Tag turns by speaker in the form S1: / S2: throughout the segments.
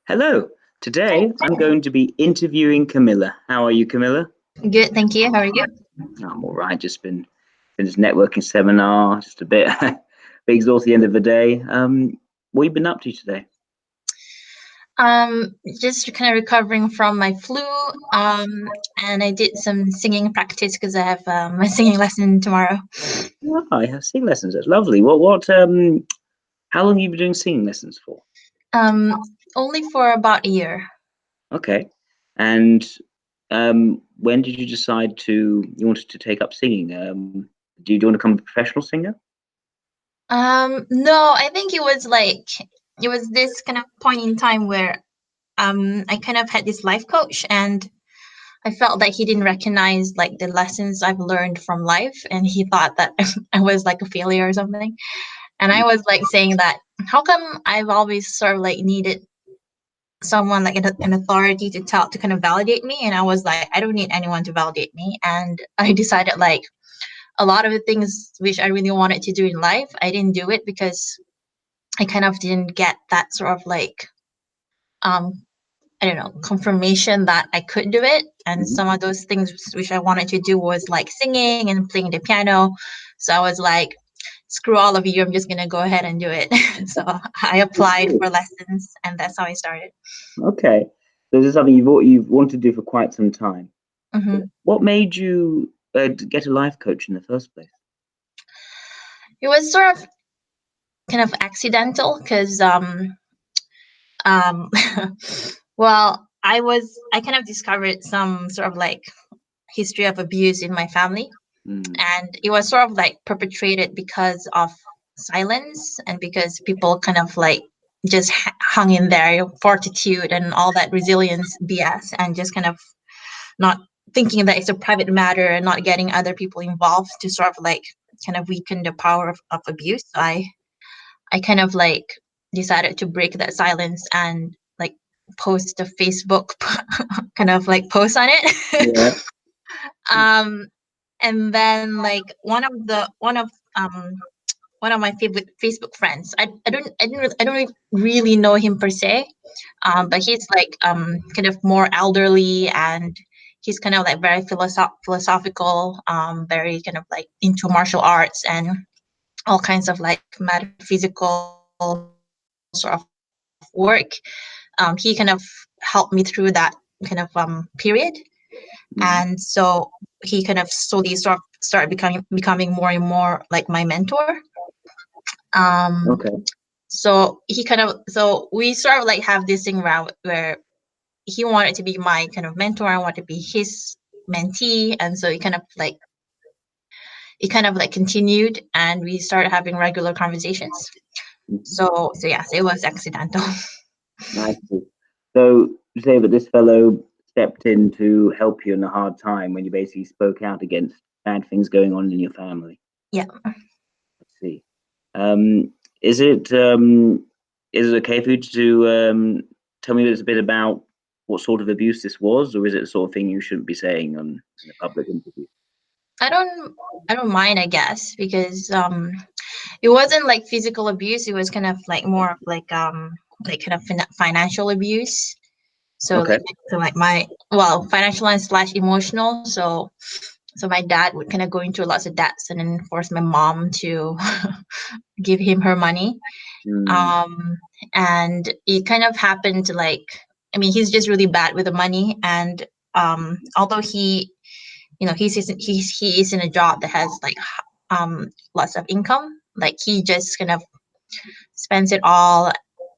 S1: Hello. Today I'm going to be interviewing Kamila. How are you, Kamila?
S2: Good, thank you. How are you?
S1: I'm all right. Just been this networking seminar, just a bit, bit exhausted at the end of the day. What have you been up to today?
S2: Just kind of recovering from my flu. And I did some singing practice because I have my singing lesson tomorrow.
S1: Oh, I have singing lessons. That's lovely. How long have you been doing singing lessons for?
S2: Only for about a year.
S1: Okay. And when did you decide you wanted to take up singing? Do you want to become a professional singer?
S2: No, I think it was this kind of point in time where I kind of had this life coach, and I felt that he didn't recognize like the lessons I've learned from life, and he thought that I was like a failure or something. And I was like saying that, how come I've always sort of like needed someone like an authority to kind of validate me? And I was like, I don't need anyone to validate me. And I decided like a lot of the things which I really wanted to do in life, I didn't do it because I kind of didn't get that sort of like um I don't know, confirmation that I could do it. And
S1: Mhm.
S2: some of those things which I wanted to do was like singing and playing the piano. So I was like, screw all of you, I'm just gonna go ahead and do it. So I applied for lessons, and that's how I started.
S1: Okay. So this is something you've wanted to do for quite some time.
S2: Hmm.
S1: What made you get a life coach in the first place?
S2: It was sort of kind of accidental because um well, I kind of discovered some sort of like history of abuse in my family,
S1: Mm.
S2: and it was sort of like perpetrated because of silence and because people kind of like just hung in there, fortitude and all that resilience BS, and just kind of not thinking that it's a private matter and not getting other people involved to sort of like kind of weaken the power of abuse. So I kind of like decided to break that silence and like post a Facebook kind of like post on it.
S1: Yeah.
S2: um and then like one of my favorite Facebook friends. I don't really know him per se, but he's like kind of more elderly, and he's kind of like very philosophical, very kind of like into martial arts and all kinds of like metaphysical sort of work. He kind of helped me through that kind of period,
S1: Mhm.
S2: and so he kind of slowly sort of started becoming more and more like my mentor. Um,
S1: Okay.
S2: so we sort of like have this thing around where he wanted to be my kind of mentor, I wanted to be his mentee, and so it kind of like continued, and we started having regular conversations.
S1: Mhm.
S2: So yes, it was accidental.
S1: I see. So you say that this fellow stepped in to help you in a hard time when you basically spoke out against bad things going on in your family.
S2: Yeah.
S1: I see. Um, is it um, is it okay for you to tell me a little bit about what sort of abuse this was, or is it the sort of thing you shouldn't be saying in a public interview?
S2: I don't I don't mind, I guess, because it wasn't like physical abuse, it was kind of like more of like kind of financial abuse. So
S1: Okay.
S2: like my, well, financial and slash emotional. So my dad would kind of go into lots of debts and then force my mom to give him her money.
S1: Mm.
S2: Um, and it kind of happened to like, I mean, he's just really bad with the money. And although he is in a job that has like lots of income, like he just kind of spends it all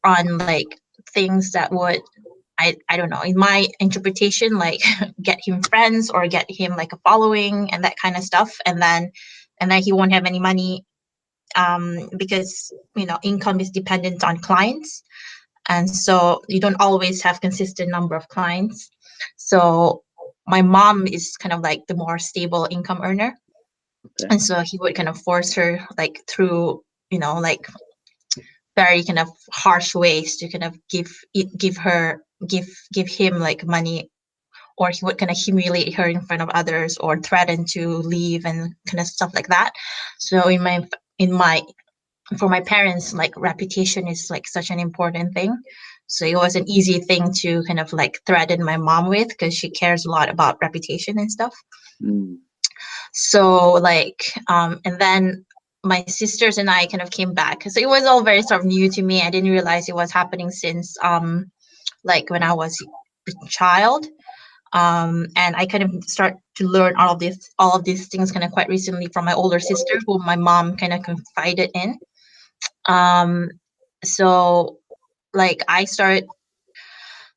S2: on like things that would, I don't know, in my interpretation, like get him friends or get him like a following and that kind of stuff. And then he won't have any money, because income is dependent on clients, and so you don't always have consistent number of clients. So my mom is kind of like the more stable income earner,
S1: Okay.
S2: and so he would kind of force her like through like very kind of harsh ways to kind of give him like money, or he would kind of humiliate her in front of others or threaten to leave and kind of stuff like that. So in my for my parents, like reputation is like such an important thing. So it was an easy thing to kind of like threaten my mom with, because she cares a lot about reputation and stuff.
S1: Mm.
S2: So like, and then my sisters and I kind of came back. So it was all very sort of new to me. I didn't realize it was happening since like when I was a child. And I kind of start to learn all of these things kind of quite recently from my older sister, who my mom kind of confided in. Um, so like I started.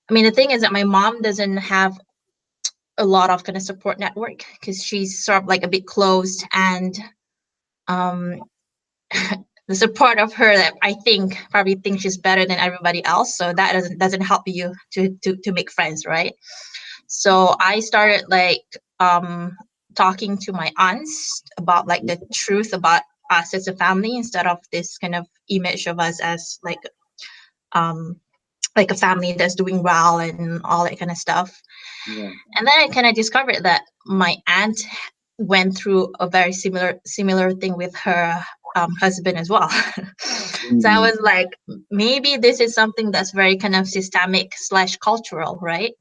S2: I mean, the thing is that my mom doesn't have a lot of kind of support network, because she's sort of like a bit closed, and um the support of her that I think probably thinks she's better than everybody else. So that doesn't help you to make friends, right? So I started like talking to my aunts about like the truth about us as a family, instead of this kind of image of us as um like a family that's doing well and all that kind of stuff.
S1: Yeah.
S2: And then I kind of discovered that my aunt went through a very similar thing with her husband as well. So I
S1: Mm.
S2: was like, maybe this is something that's very kind of systemic slash cultural, right?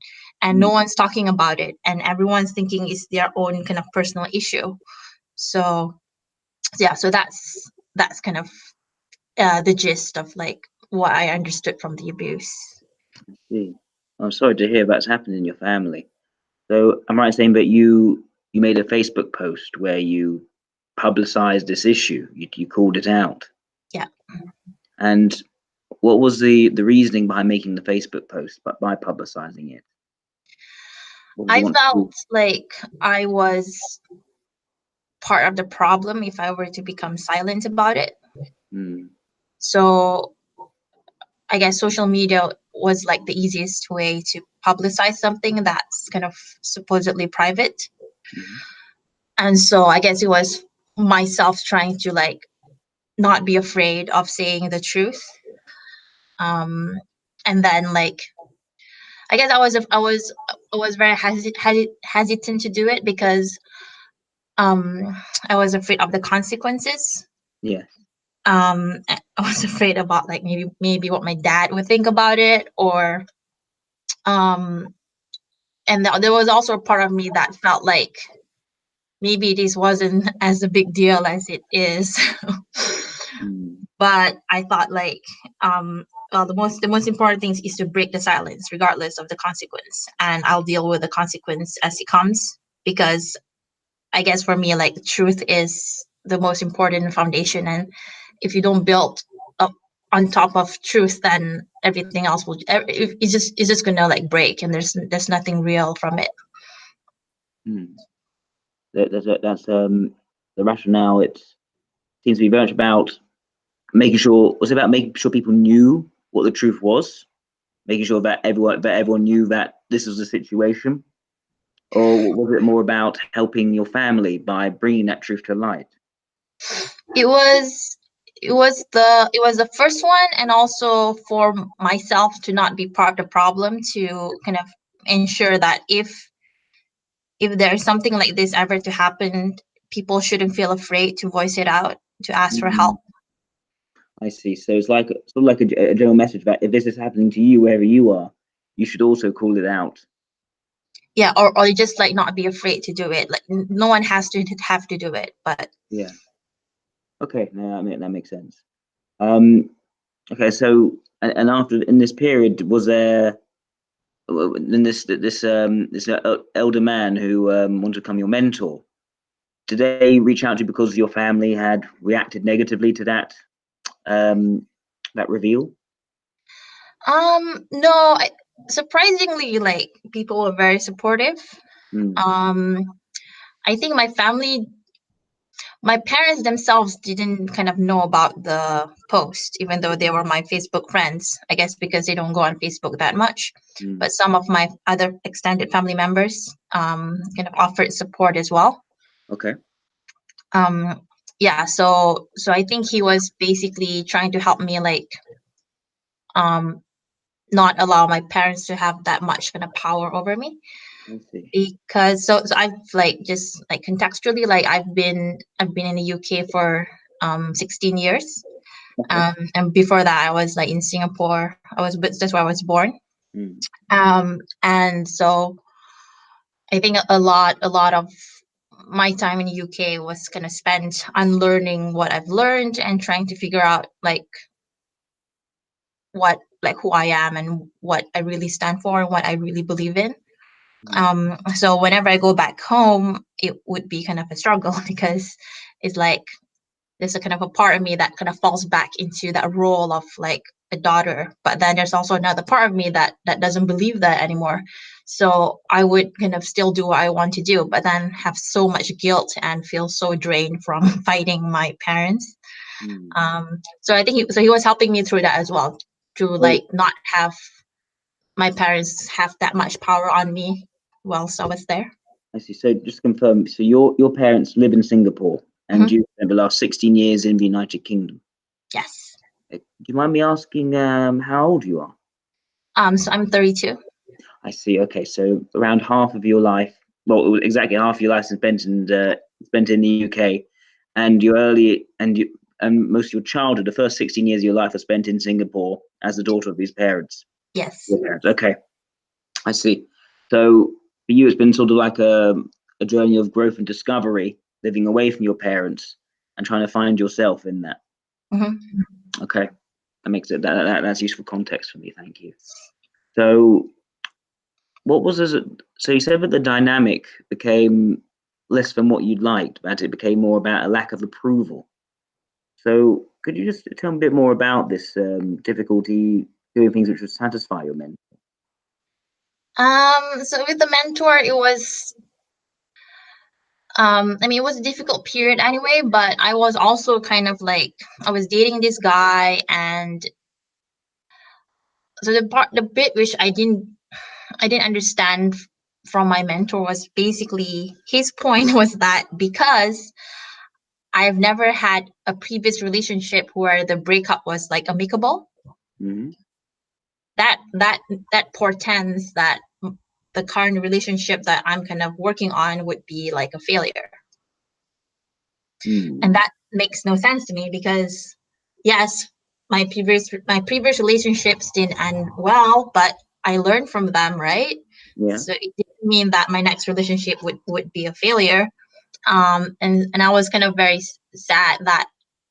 S2: And no
S1: Mm.
S2: one's talking about it, and everyone's thinking it's their own kind of personal issue. So yeah, so that's kind of the gist of like what I understood from the abuse.
S1: See. I'm sorry to hear that's happened in your family. So I'm right in saying that you made a Facebook post where you publicized this issue. You called it out.
S2: Yeah.
S1: And what was the reasoning behind making the Facebook post, but by publicizing it? What did you
S2: I
S1: want to
S2: felt
S1: do?
S2: like I was part of the problem if I were to become silent about it.
S1: Mm.
S2: So I guess social media was like the easiest way to publicize something that's kind of supposedly private.
S1: Mhm.
S2: And so I guess it was myself trying to like not be afraid of saying the truth. Um, and then like I guess I was very hesitant to do it, because um I was afraid of the consequences.
S1: Yes.
S2: I was afraid about like maybe what my dad would think about it, or um and there was also a part of me that felt like maybe this wasn't as a big deal as it is.
S1: Mm.
S2: But I thought like well, the most important thing is to break the silence regardless of the consequence, and I'll deal with the consequence as it comes, because I guess for me, like, truth is the most important foundation, and if you don't build up on top of truth, then everything else it's just gonna like break, and there's nothing real from it.
S1: Mm. That's the rationale. It seems to be very much about making sure. Was it about making sure people knew what the truth was, making sure that everyone knew that this was the situation, or was it more about helping your family by bringing that truth to light?
S2: It was it was the first one, and also for myself to not be part of the problem, to kind of ensure that if there's something like this ever to happen, people shouldn't feel afraid to voice it out, to ask for
S1: Mhm.
S2: help.
S1: I see. So it's like sort of like a general message that if this is happening to you wherever you are, you should also call it out.
S2: Yeah, or just like not be afraid to do it. Like no one has to have to do it, but
S1: Yeah. Okay. No, I mean that makes sense. Um. Okay. So and after in this period, was there then this elder man who wanted to become your mentor? Did they reach out to you because your family had reacted negatively to um that reveal?
S2: no, surprisingly, like, people were very supportive.
S1: Mm.
S2: um I think my parents themselves didn't kind of know about the post, even though they were my Facebook friends. I guess because they don't go on Facebook that much.
S1: Mm.
S2: But some of my other extended family members kind of offered support as well.
S1: Okay.
S2: Um, yeah, so I think he was basically trying to help me, like, um, not allow my parents to have that much kind of power over me.
S1: I see.
S2: Because so I've, like, just like contextually, like, I've been in the UK for 16 years. And before that, I was like in Singapore. That's where I was born.
S1: Mm.
S2: And so I think a lot of my time in the UK was kind of spent unlearning what I've learned and trying to figure out who I am and what I really stand for and what I really believe in. So whenever I go back home, it would be kind of a struggle because it's like there's a kind of a part of me that kind of falls back into that role of like a daughter, but then there's also another part of me that doesn't believe that anymore. So I would kind of still do what I want to do, but then have so much guilt and feel so drained from fighting my parents.
S1: Mm.
S2: So I think he was helping me through that as well, to
S1: So
S2: like not have my parents have that much power on me whilst I was there.
S1: I see. So just to confirm, so your parents live in Singapore, and
S2: Mhm.
S1: you spent the last 16 years in the United Kingdom.
S2: Yes.
S1: Do you mind me asking how old you are?
S2: So I'm 32.
S1: I see. Okay, so around half of your life, well, exactly half of your life is spent in the UK, and and most of your childhood, the first 16 years of your life, are spent in Singapore as the daughter of these parents.
S2: Yes.
S1: Your parents. Okay, I see. So for you, it's been sort of like a journey of growth and discovery, living away from your parents and trying to find yourself in that.
S2: Hmm.
S1: Okay, that makes it that's useful context for me. Thank you. So what was it? So you said that the dynamic became less than what you'd liked, but it became more about a lack of approval. So could you just tell me a bit more about this difficulty doing things which would satisfy your men?
S2: So with the mentor, it was I mean, it was a difficult period anyway, but I was also kind of like I was dating this guy, and so the bit which I didn't understand from my mentor was basically his point was that because I've never had a previous relationship where the breakup was like amicable,
S1: Mm-hmm.
S2: that that that portends that the current relationship that I'm kind of working on would be like a failure.
S1: Mm.
S2: And that makes no sense to me because yes, my previous relationships didn't end well, but I learned from them, right?
S1: Yeah.
S2: So it didn't mean that my next relationship would be a failure. And I was kind of very sad that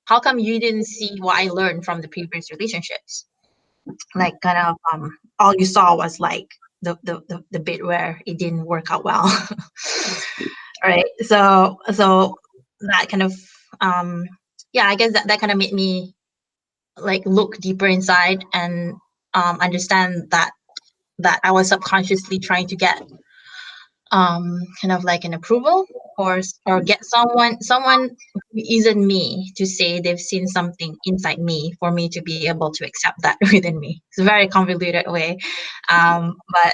S2: how come you didn't see what I learned from the previous relationships? Like kind of all you saw was like the bit where it didn't work out well. Right. So that kind of um yeah, I guess that kind of made me like look deeper inside and understand that I was subconsciously trying to get kind of like an approval, or get someone who isn't me to say they've seen something inside me for me to be able to accept that within me. It's a very convoluted way. But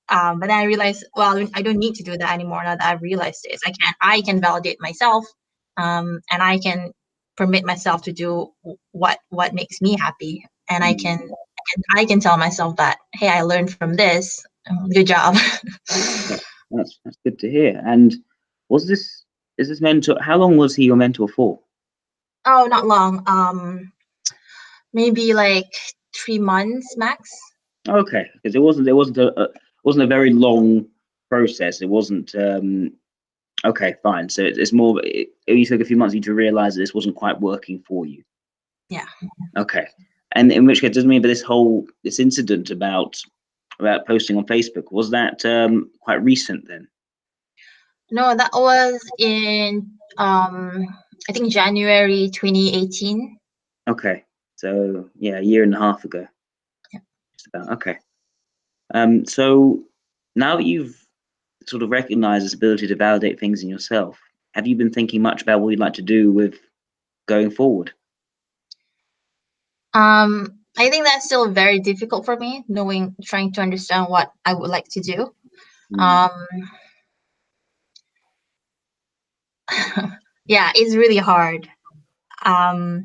S2: then I realized, well, I don't need to do that anymore now that I've realized this. I can validate myself, and I can permit myself to do what makes me happy, and
S1: Mm.
S2: I can tell myself that, hey, I learned from this. Good job.
S1: Okay. That's good to hear. And was this is this mentor? How long was he your mentor for?
S2: Oh, not long. Maybe like 3 months max.
S1: Okay, because it wasn't a very long process. It wasn't okay, fine. So it's more. It only took a few months for you to realize that this wasn't quite working for you.
S2: Yeah.
S1: Okay, and in which case, doesn't mean that this incident about posting on Facebook was that quite recent then?
S2: No, that was in I think January 2018.
S1: Okay, so yeah, a year and a half ago,
S2: Yeah.
S1: just about. Okay, so now that you've sort of recognized this ability to validate things in yourself, have you been thinking much about what you'd like to do with going forward?
S2: I think that's still very difficult for me, trying to understand what I would like to do.
S1: Mm.
S2: Um, yeah, it's really hard. Um,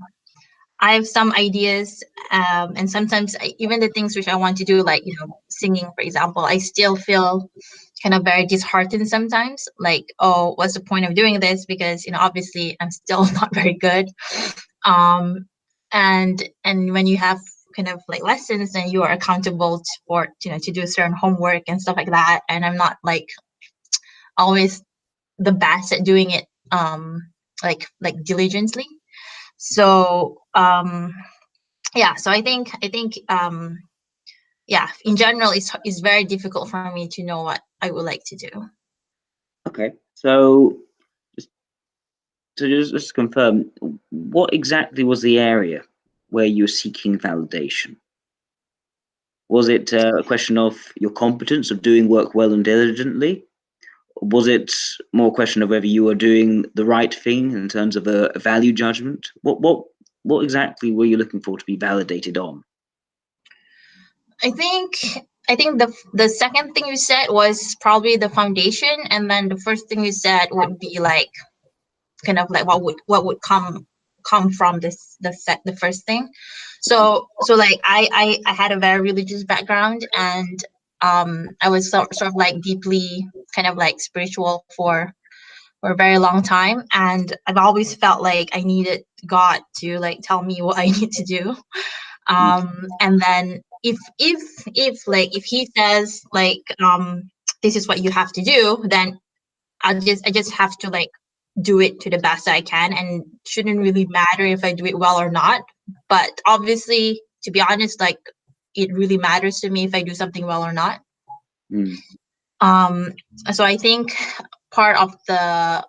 S2: I have some ideas, and sometimes even the things which I want to do, like singing, for example, I still feel kind of very disheartened sometimes. Like, oh, what's the point of doing this? Because obviously, I'm still not very good. Um, and when you have kind of like lessons, then you are accountable for, to do certain homework and stuff like that. And I'm not like always the best at doing it like diligently. So yeah, so I think yeah, in general, it's very difficult for me to know what I would like to do.
S1: Okay, so just to confirm, what exactly was the area where you were seeking validation? Was it a question of your competence of doing work well and diligently? Was it more a question of whether you were doing the right thing in terms of a value judgment? What exactly were you looking for to be validated on?
S2: I think the second thing you said was probably the foundation, and then the first thing you said would be like kind of like what would come from the first thing. So like I had a very religious background, and I was sort of like deeply kind of like spiritual for a very long time, and I've always felt like I needed God to like tell me what I need to do. And then if he says like this is what you have to do, then I just have to like do it to the best I can, and shouldn't really matter if I do it well or not. But obviously, to be honest, like it really matters to me if I do something well or not.
S1: Mm.
S2: So I think part of the,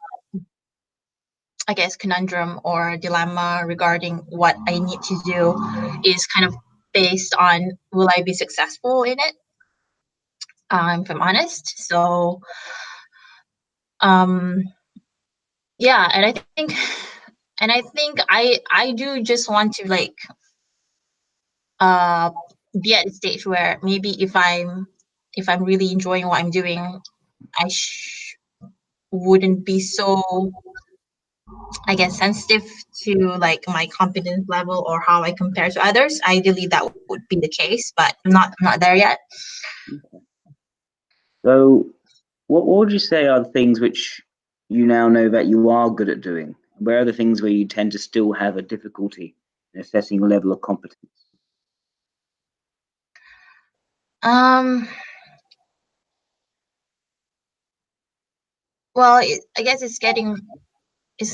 S2: I guess, conundrum or dilemma regarding what I need to do is kind of based on will I be successful in it, if I'm honest. So yeah, and I do just want to like uh be at the stage where maybe if I'm really enjoying what I'm doing, I wouldn't be so, I guess, sensitive to like my competence level or how I compare to others. Ideally that would be the case, but I'm not there yet.
S1: So, what would you say are the things which you now know that you are good at doing? Where are the things where you tend to still have a difficulty in assessing your level of competence?
S2: Um well, I guess it's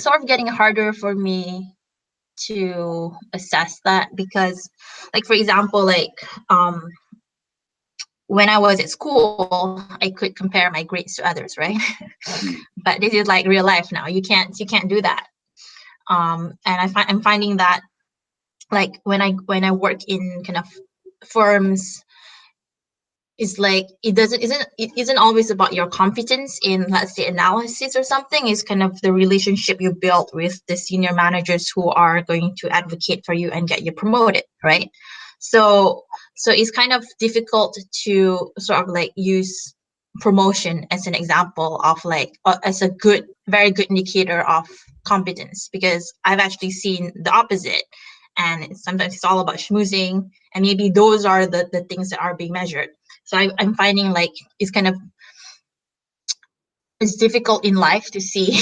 S2: sort of getting harder for me to assess that, because like for example, like when I was at school, I could compare my grades to others, right?
S1: Mm.
S2: But this is like real life now. You can't do that. And I'm finding that like when I work in kind of firms, it's like it isn't always about your competence in, let's say, analysis or something. It's kind of the relationship you build with the senior managers who are going to advocate for you and get you promoted, right? So it's kind of difficult to sort of like use promotion as an example of like as a very good indicator of competence, because I've actually seen the opposite, and sometimes it's all about schmoozing, and maybe those are the things that are being measured. So I'm finding like it's kind of, it's difficult in life to see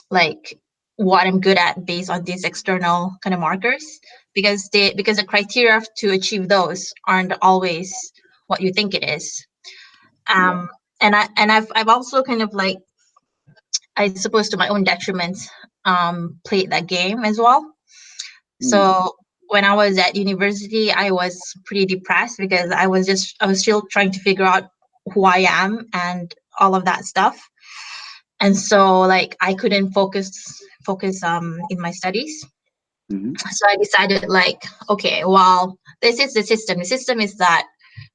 S2: like what I'm good at based on these external kind of markers, because the criteria to achieve those aren't always what you think it is.
S1: Yeah.
S2: I've also kind of like, I suppose to my own detriment, played that game as well.
S1: Mm.
S2: So when I was at university, I was pretty depressed because I was still trying to figure out who I am and all of that stuff. And so like I couldn't focus in my studies.
S1: Mm-hmm.
S2: So I decided like, okay, well, this is the system. The system is that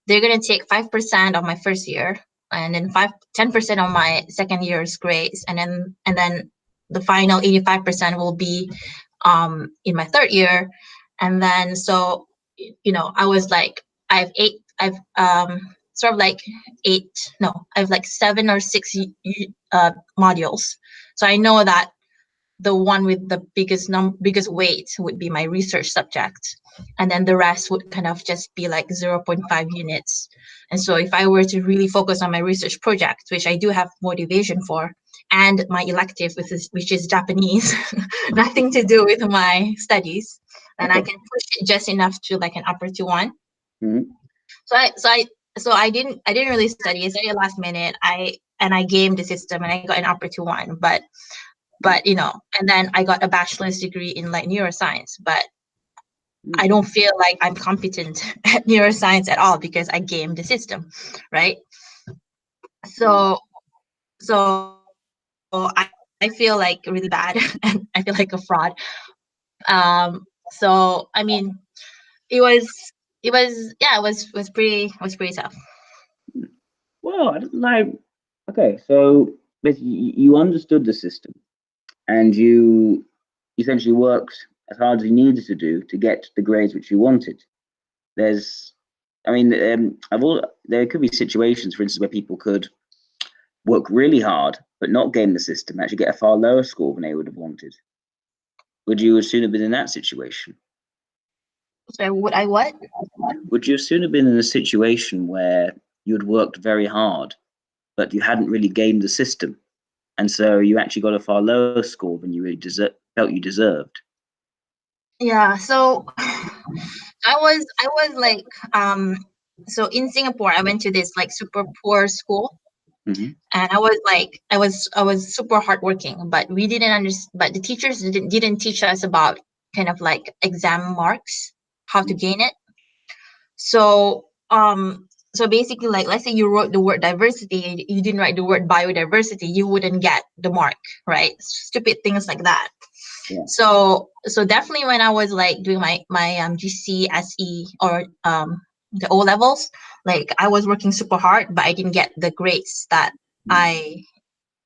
S2: they're gonna take 5% of my first year, and then 10% of my second year's grades, and then the final 85% will be in my third year. And then so I was like, I've sort of like eight no I've like 7 or 6 modules. So I know that the one with the biggest weight would be my research subject, and then the rest would kind of just be like 0.5 units. And so if I were to really focus on my research project, which I do have motivation for, and my elective, which is Japanese, nothing to do with my studies, and I can push it just enough to like an upper 2-1.
S1: Mm-hmm.
S2: So I didn't really study. I studied last minute. I gamed the system and I got an upper 2-1. But and then I got a bachelor's degree in like neuroscience. But I don't feel like I'm competent at neuroscience at all because I gamed the system, right? So I feel like really bad and I feel like a fraud. So I mean, it was pretty tough.
S1: Well, I don't like. Okay, so basically, you understood the system, and you essentially worked as hard as you needed to do to get the grades which you wanted. There's, I mean, there could be situations, for instance, where people could work really hard but not game the system, actually get a far lower score than they would have wanted. Would you have soon have been in that situation?
S2: So would I what?
S1: Would you have soon have been in a situation where you had worked very hard, but you hadn't really gamed the system, and so you actually got a far lower score than you really felt you deserved?
S2: Yeah, so I was like so in Singapore I went to this like super poor school,
S1: Mm-hmm.
S2: and I was super hardworking, but we didn't understand, but the teachers didn't teach us about kind of like exam marks, how to gain it. So so basically, like, let's say you wrote the word diversity, you didn't write the word biodiversity, you wouldn't get the mark, right? Stupid things like that.
S1: Yeah.
S2: So definitely when I was like doing my GCSE or the O levels, like I was working super hard, but I didn't get the grades that I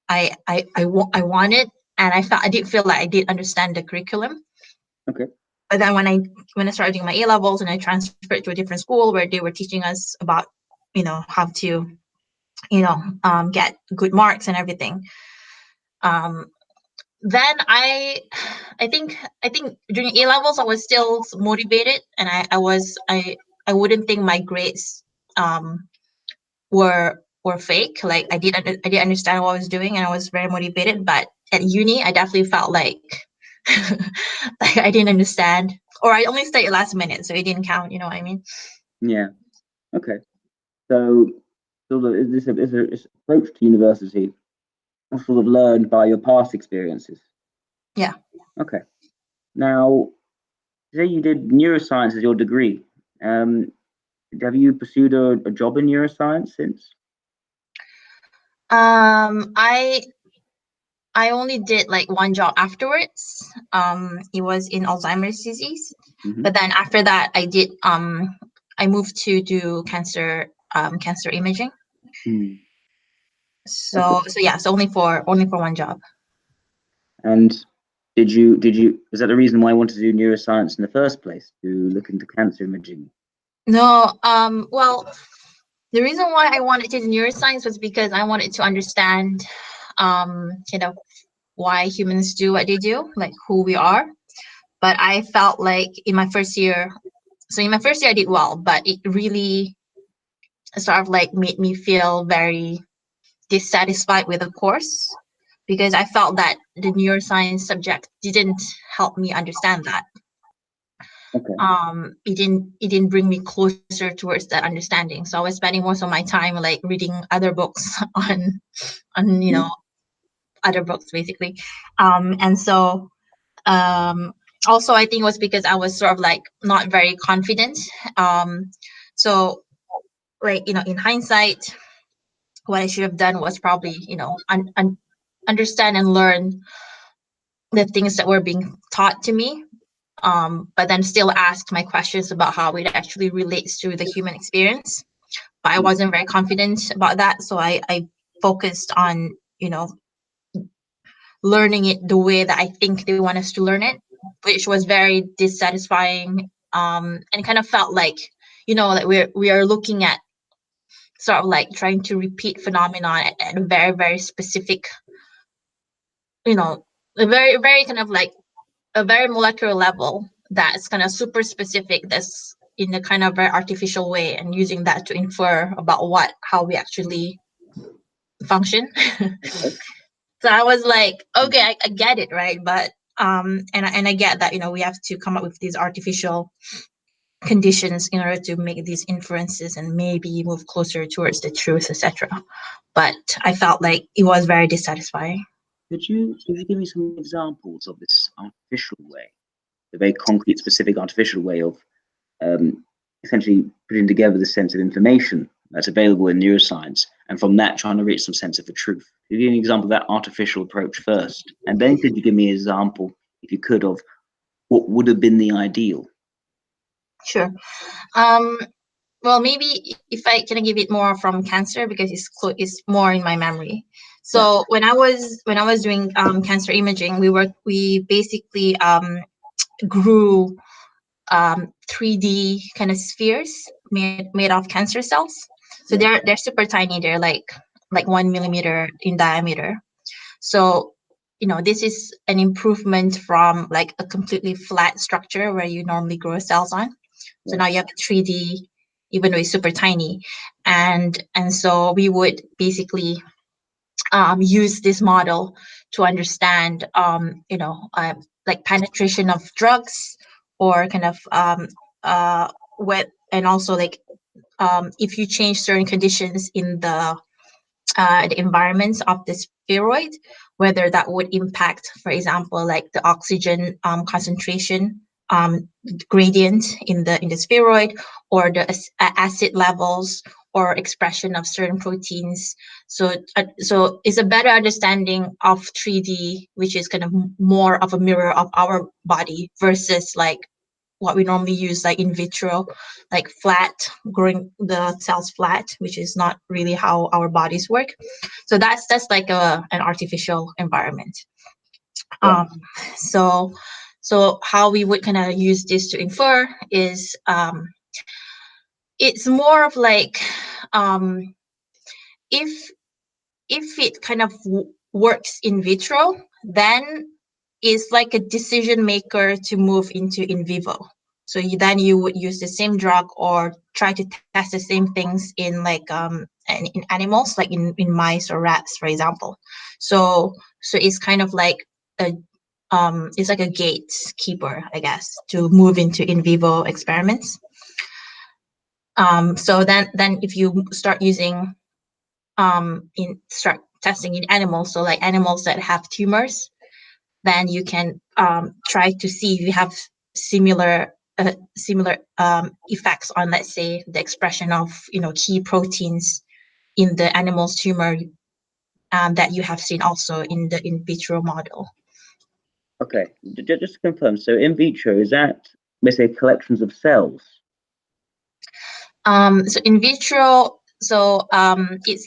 S2: I wanted, and I didn't feel like I did understand the curriculum.
S1: Okay.
S2: But then when I started doing my A levels and I transferred to a different school where they were teaching us about how to get good marks and everything, then I think during A levels I was still motivated, and I wouldn't think my grades were fake. Like I did understand what I was doing and I was very motivated. But at uni I definitely felt like like I didn't understand, or I only studied last minute, so it didn't count. You know what I mean?
S1: Yeah. Okay. So, sort of, is this approach to university sort of learned by your past experiences?
S2: Yeah.
S1: Okay. Now, say you did neuroscience as your degree. Have you pursued a job in neuroscience since?
S2: I only did like one job afterwards. It was in Alzheimer's disease.
S1: Mm-hmm.
S2: But then after that, I moved to do cancer imaging.
S1: Hmm.
S2: So yeah, so only for one job.
S1: And did you is that the reason why you wanted to do neuroscience in the first place, to look into cancer imaging?
S2: No, well, the reason why I wanted to do neuroscience was because I wanted to understand, you know, why humans do what they do, like who we are. But I felt like in my first year I did well, but it really sort of like made me feel very dissatisfied with the course because I felt that the neuroscience subject didn't help me understand that.
S1: Okay.
S2: It didn't bring me closer towards that understanding. So I was spending most of my time like reading other books on other books basically. And so also I think it was because I was sort of like not very confident. So like in hindsight, what I should have done was probably understand and learn the things that were being taught to me, but then still ask my questions about how it actually relates to the human experience. But I wasn't very confident about that, so I focused on learning it the way that I think they want us to learn it, which was very dissatisfying, and kind of felt like that we are looking at sort of like trying to repeat phenomenon at a very very specific, a very very kind of like a very molecular level that's kind of super specific, that's in a kind of very artificial way, and using that to infer about how we actually function. So I was like, okay, I get it, right? But and I get that, we have to come up with these artificial conditions in order to make these inferences and maybe move closer towards the truth, etc. But I felt like it was very dissatisfying.
S1: Could you give me some examples of this artificial way, the very concrete, specific artificial way of essentially putting together the sense of information that's available in neuroscience, and from that trying to reach some sense of the truth? Could you give me an example of that artificial approach first, and then could you give me an example, if you could, of what would have been the ideal?
S2: Sure. Well, maybe if I can give it more from cancer, because it's more in my memory. So when I was doing cancer imaging, we basically grew 3D kind of spheres made of cancer cells. So they're super tiny. They're like 1 millimeter in diameter. So this is an improvement from like a completely flat structure where you normally grow cells on. So now you have 3D, even though it's super tiny, and so we would basically use this model to understand like penetration of drugs, or kind of and also like if you change certain conditions in the environments of the spheroid, whether that would impact, for example, like the oxygen concentration gradient in the spheroid, or the acid levels, or expression of certain proteins. So it's a better understanding of 3D, which is kind of more of a mirror of our body, versus like what we normally use, like in vitro, like flat, growing the cells flat, which is not really how our bodies work. So that's like an artificial environment. So how we would kind of use this to infer is it's more of like if it kind of works in vitro, then it's like a decision maker to move into in vivo. So you would use the same drug, or try to test the same things in like in animals, like in mice or rats, for example. So it's kind of like it's like a gatekeeper, I guess, to move into in vivo experiments. So then if you start using start testing in animals, so like animals that have tumors, then you can try to see if you have similar effects on, let's say, the expression of key proteins in the animal's tumor that you have seen also in the in vitro model.
S1: Okay, just to confirm, so in vitro, is that, let's say, collections of cells?
S2: So in vitro, so it's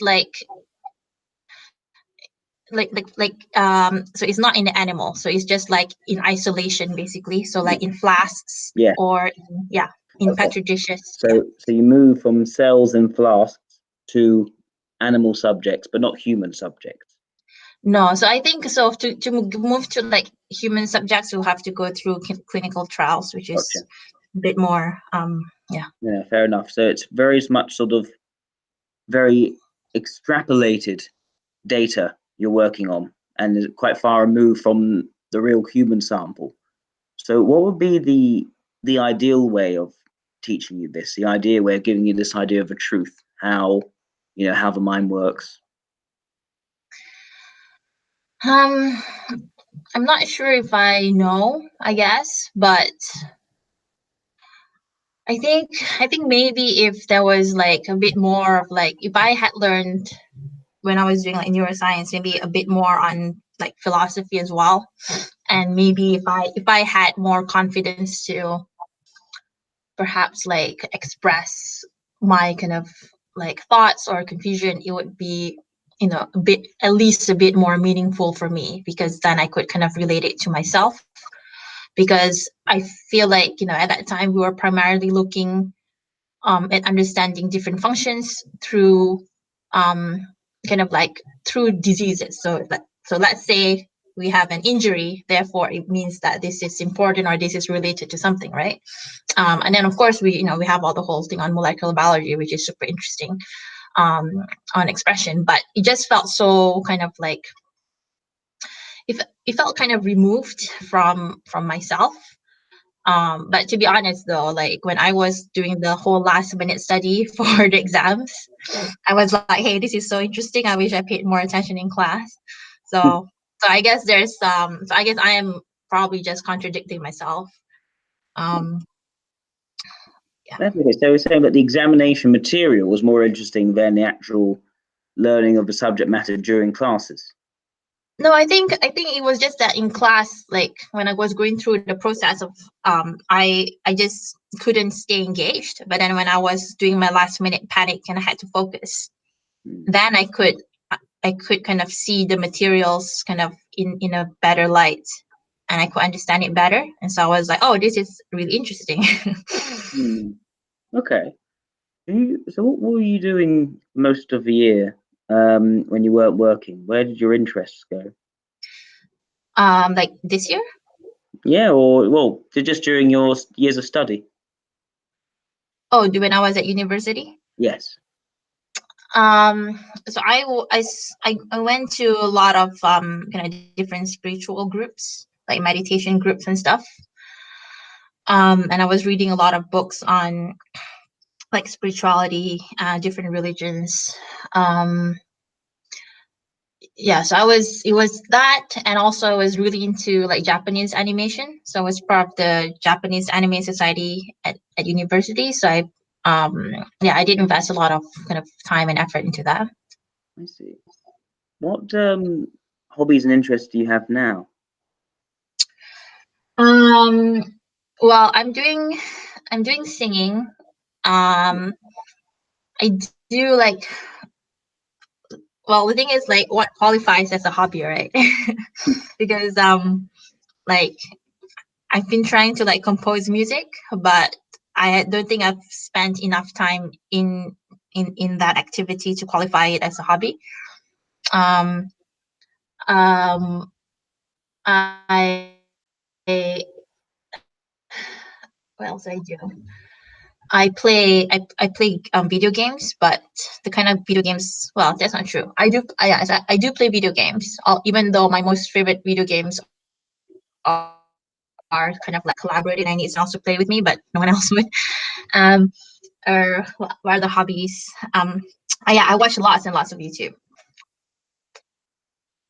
S2: so it's not in the animal, so it's just like in isolation, basically. So like in flasks, or in petri dishes.
S1: So you move from cells in flasks to animal subjects, but not human subjects.
S2: No, so I think so to move to like human subjects, you'll have to go through clinical trials, which is a bit more
S1: Yeah, fair enough. So it's very much sort of very extrapolated data you're working on, and is quite far removed from the real human sample. So what would be the ideal way of teaching you this, the idea way of giving you this idea of a truth, how the mind works?
S2: I'm not sure if I know, I guess, but I think maybe if there was like a bit more of like, if I had learned when I was doing like neuroscience, maybe a bit more on like philosophy as well, and maybe if I had more confidence to perhaps like express my kind of like thoughts or confusion, it would be a bit, at least a bit more meaningful for me, because then I could kind of relate it to myself. Because I feel like at that time we were primarily looking at understanding different functions through kind of like through diseases. So let's say we have an injury, therefore it means that this is important, or this is related to something, right? And then of course we have all the whole thing on molecular biology, which is super interesting on expression, but it just felt so kind of like it felt kind of removed from myself. But to be honest though, like when I was doing the whole last minute study for the exams, I was like, hey, this is so interesting. I wish I paid more attention in class. So I guess there's so I guess I am probably just contradicting myself. Yeah.
S1: That's okay. So we're saying that the examination material was more interesting than the actual learning of the subject matter during classes.
S2: No, I think it was just that in class, like when I was going through the process of I just couldn't stay engaged. But then when I was doing my last minute panic and I had to focus, then I could kind of see the materials kind of in a better light, and I could understand it better. And so I was like, oh, this is really interesting.
S1: Okay. So what were you doing most of the year when you weren't working? Where did your interests go?
S2: Like this year?
S1: Yeah, or well, just during your years of study?
S2: Oh, when I was at university?
S1: Yes.
S2: So I went to a lot of kind of different spiritual groups, like meditation groups and stuff. And I was reading a lot of books on like spirituality, different religions. Yeah, so it was that, and also I was really into like Japanese animation. So I was part of the Japanese Anime Society at university. So I did invest a lot of kind of time and effort into that.
S1: I see. What hobbies and interests do you have now?
S2: Well, I'm doing singing. I do like, well, the thing is like what qualifies as a hobby, right? Because like I've been trying to like compose music, but I don't think I've spent enough time in that activity to qualify it as a hobby. Um, um, I what else I do? I play video games, but the kind of video games. Well, that's not true. I do play video games. Even though my most favorite video games are kind of like collaborative, and I need someone else to play with me, but no one else would. Um, or what are the hobbies? Yeah, I watch lots and lots of YouTube.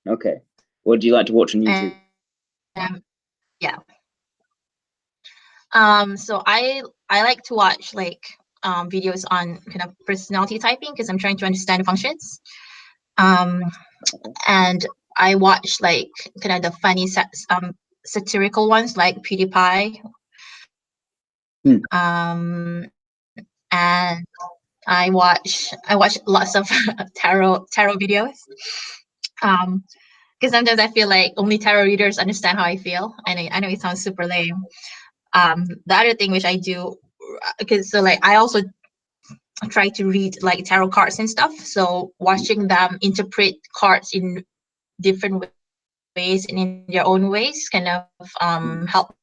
S1: Okay. What do you like to watch on YouTube?
S2: Yeah. So I like to watch like videos on kind of personality typing because I'm trying to understand the functions. And I watch like kind of the funny satirical ones like PewDiePie. And I watch lots of tarot videos. Because sometimes I feel like only tarot readers understand how I feel. I know it sounds super lame. The other thing which I do, because so like I also try to read like tarot cards and stuff. So watching them interpret cards in different ways and in their own ways kind of help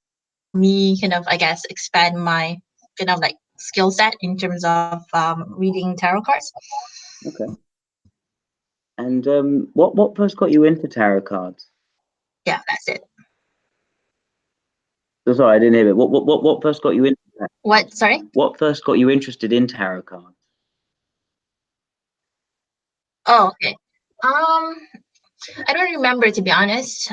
S2: me kind of, I guess, expand my kind of like skill set in terms of reading tarot cards.
S1: Okay. And what first got you into tarot cards?
S2: Yeah, that's it.
S1: So sorry, I didn't hear it. What first got you into that?
S2: What? Sorry?
S1: What first got you interested in tarot cards?
S2: Oh, okay. I don't remember, to be honest.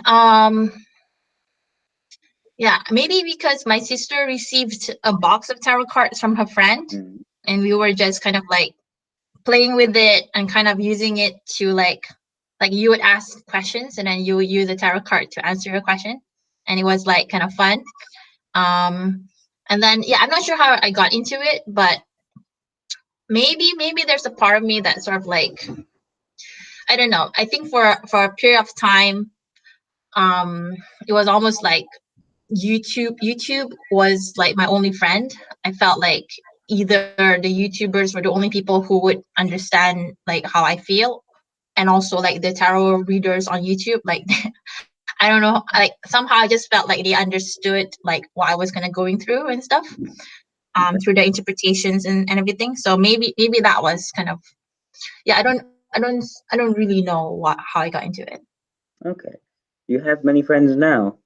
S2: Yeah, maybe because my sister received a box of tarot cards from her friend, and we were just kind of like playing with it and kind of using it to like you would ask questions and then you would use a tarot card to answer your question, and it was like kind of fun. And then yeah, I'm not sure how I got into it, but maybe there's a part of me that sort of like, I don't know. I think for a period of time, it was almost like YouTube was like my only friend. I felt like either the YouTubers were the only people who would understand like how I feel, and also like the tarot readers on YouTube, like I don't know, like somehow I just felt like they understood like what I was kind of going through and stuff, through the interpretations and everything. So maybe that was kind of, yeah, I don't really know how I got into it.
S1: Okay. Do you have many friends now?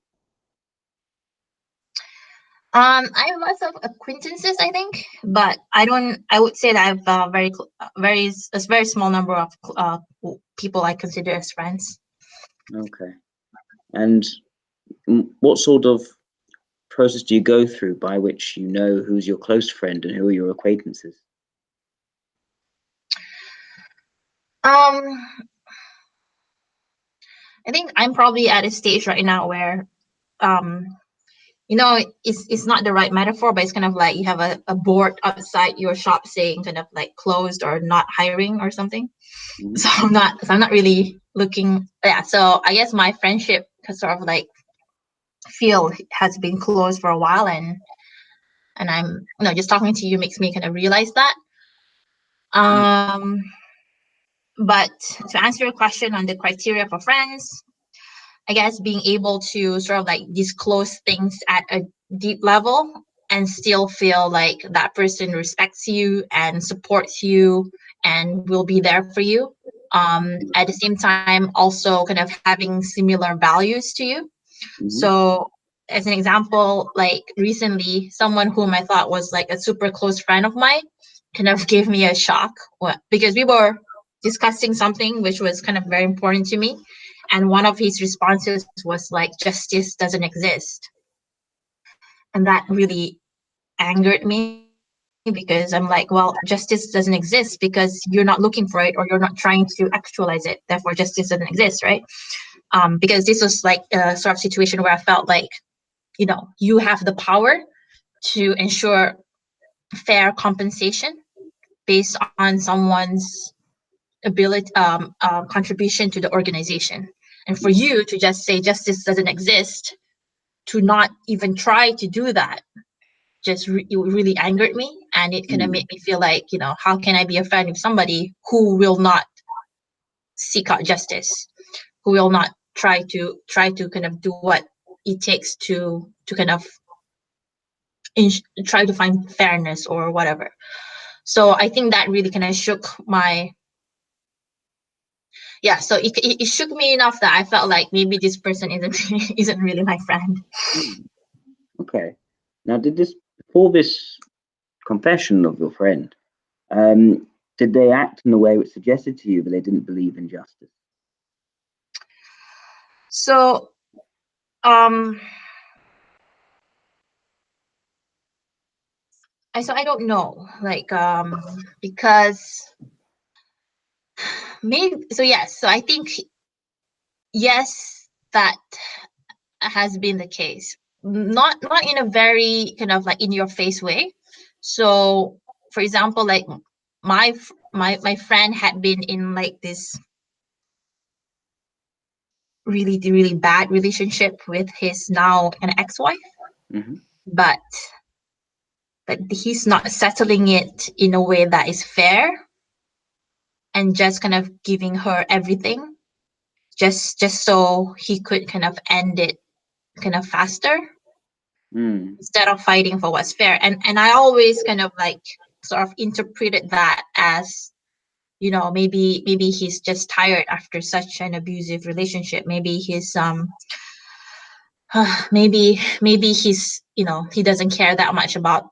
S2: I have lots of acquaintances, I think, but I don't. I would say that I have a very small number of people I consider as friends.
S1: Okay. And what sort of process do you go through by which you know who's your close friend and who are your acquaintances?
S2: Um, I think I'm probably at a stage right now where, um, it's not the right metaphor, but it's kind of like you have a board outside your shop saying kind of like closed or not hiring or something.
S1: Mhm.
S2: So I'm not really looking. Yeah. So I guess my friendship has sort of like field has been closed for a while, and I'm just talking to you makes me kind of realize that. Um, but to answer your question on the criteria for friends, I guess being able to sort of like disclose things at a deep level and still feel like that person respects you and supports you and will be there for you. At the same time, also kind of having similar values to you.
S1: Mhm.
S2: So, as an example, like recently, someone whom I thought was like a super close friend of mine kind of gave me a shock because we were discussing something which was kind of very important to me. And one of his responses was like, justice doesn't exist. And that really angered me because I'm like, well, justice doesn't exist because you're not looking for it or you're not trying to actualize it. Therefore, justice doesn't exist, right? Because this was like a sort of situation where I felt like, you have the power to ensure fair compensation based on someone's ability contribution to the organization, and for you to just say justice doesn't exist, to not even try to do that, it really angered me, and it kind of made me feel like, how can I be a friend with somebody who will not seek out justice, who will not try to kind of do what it takes to kind of try to find fairness or whatever. So I think that really kind of shook my, yeah. So it shook me enough that I felt like maybe this person isn't really my friend.
S1: Okay. Now, before this confession of your friend, um, did they act in the way which suggested to you that they didn't believe in justice?
S2: So um I don't know, like, because maybe, so yes, so I think yes, that has been the case, not in a very kind of like in your face way. So for example, like my friend had been in like this really bad relationship with his now an ex-wife,
S1: Hmm.
S2: but he's not settling it in a way that is fair and just kind of giving her everything just so he could kind of end it kind of faster
S1: Mm.
S2: instead of fighting for what's fair. And I always kind of like sort of interpreted that as, maybe he's just tired after such an abusive relationship. Maybe he's maybe he's, he doesn't care that much about,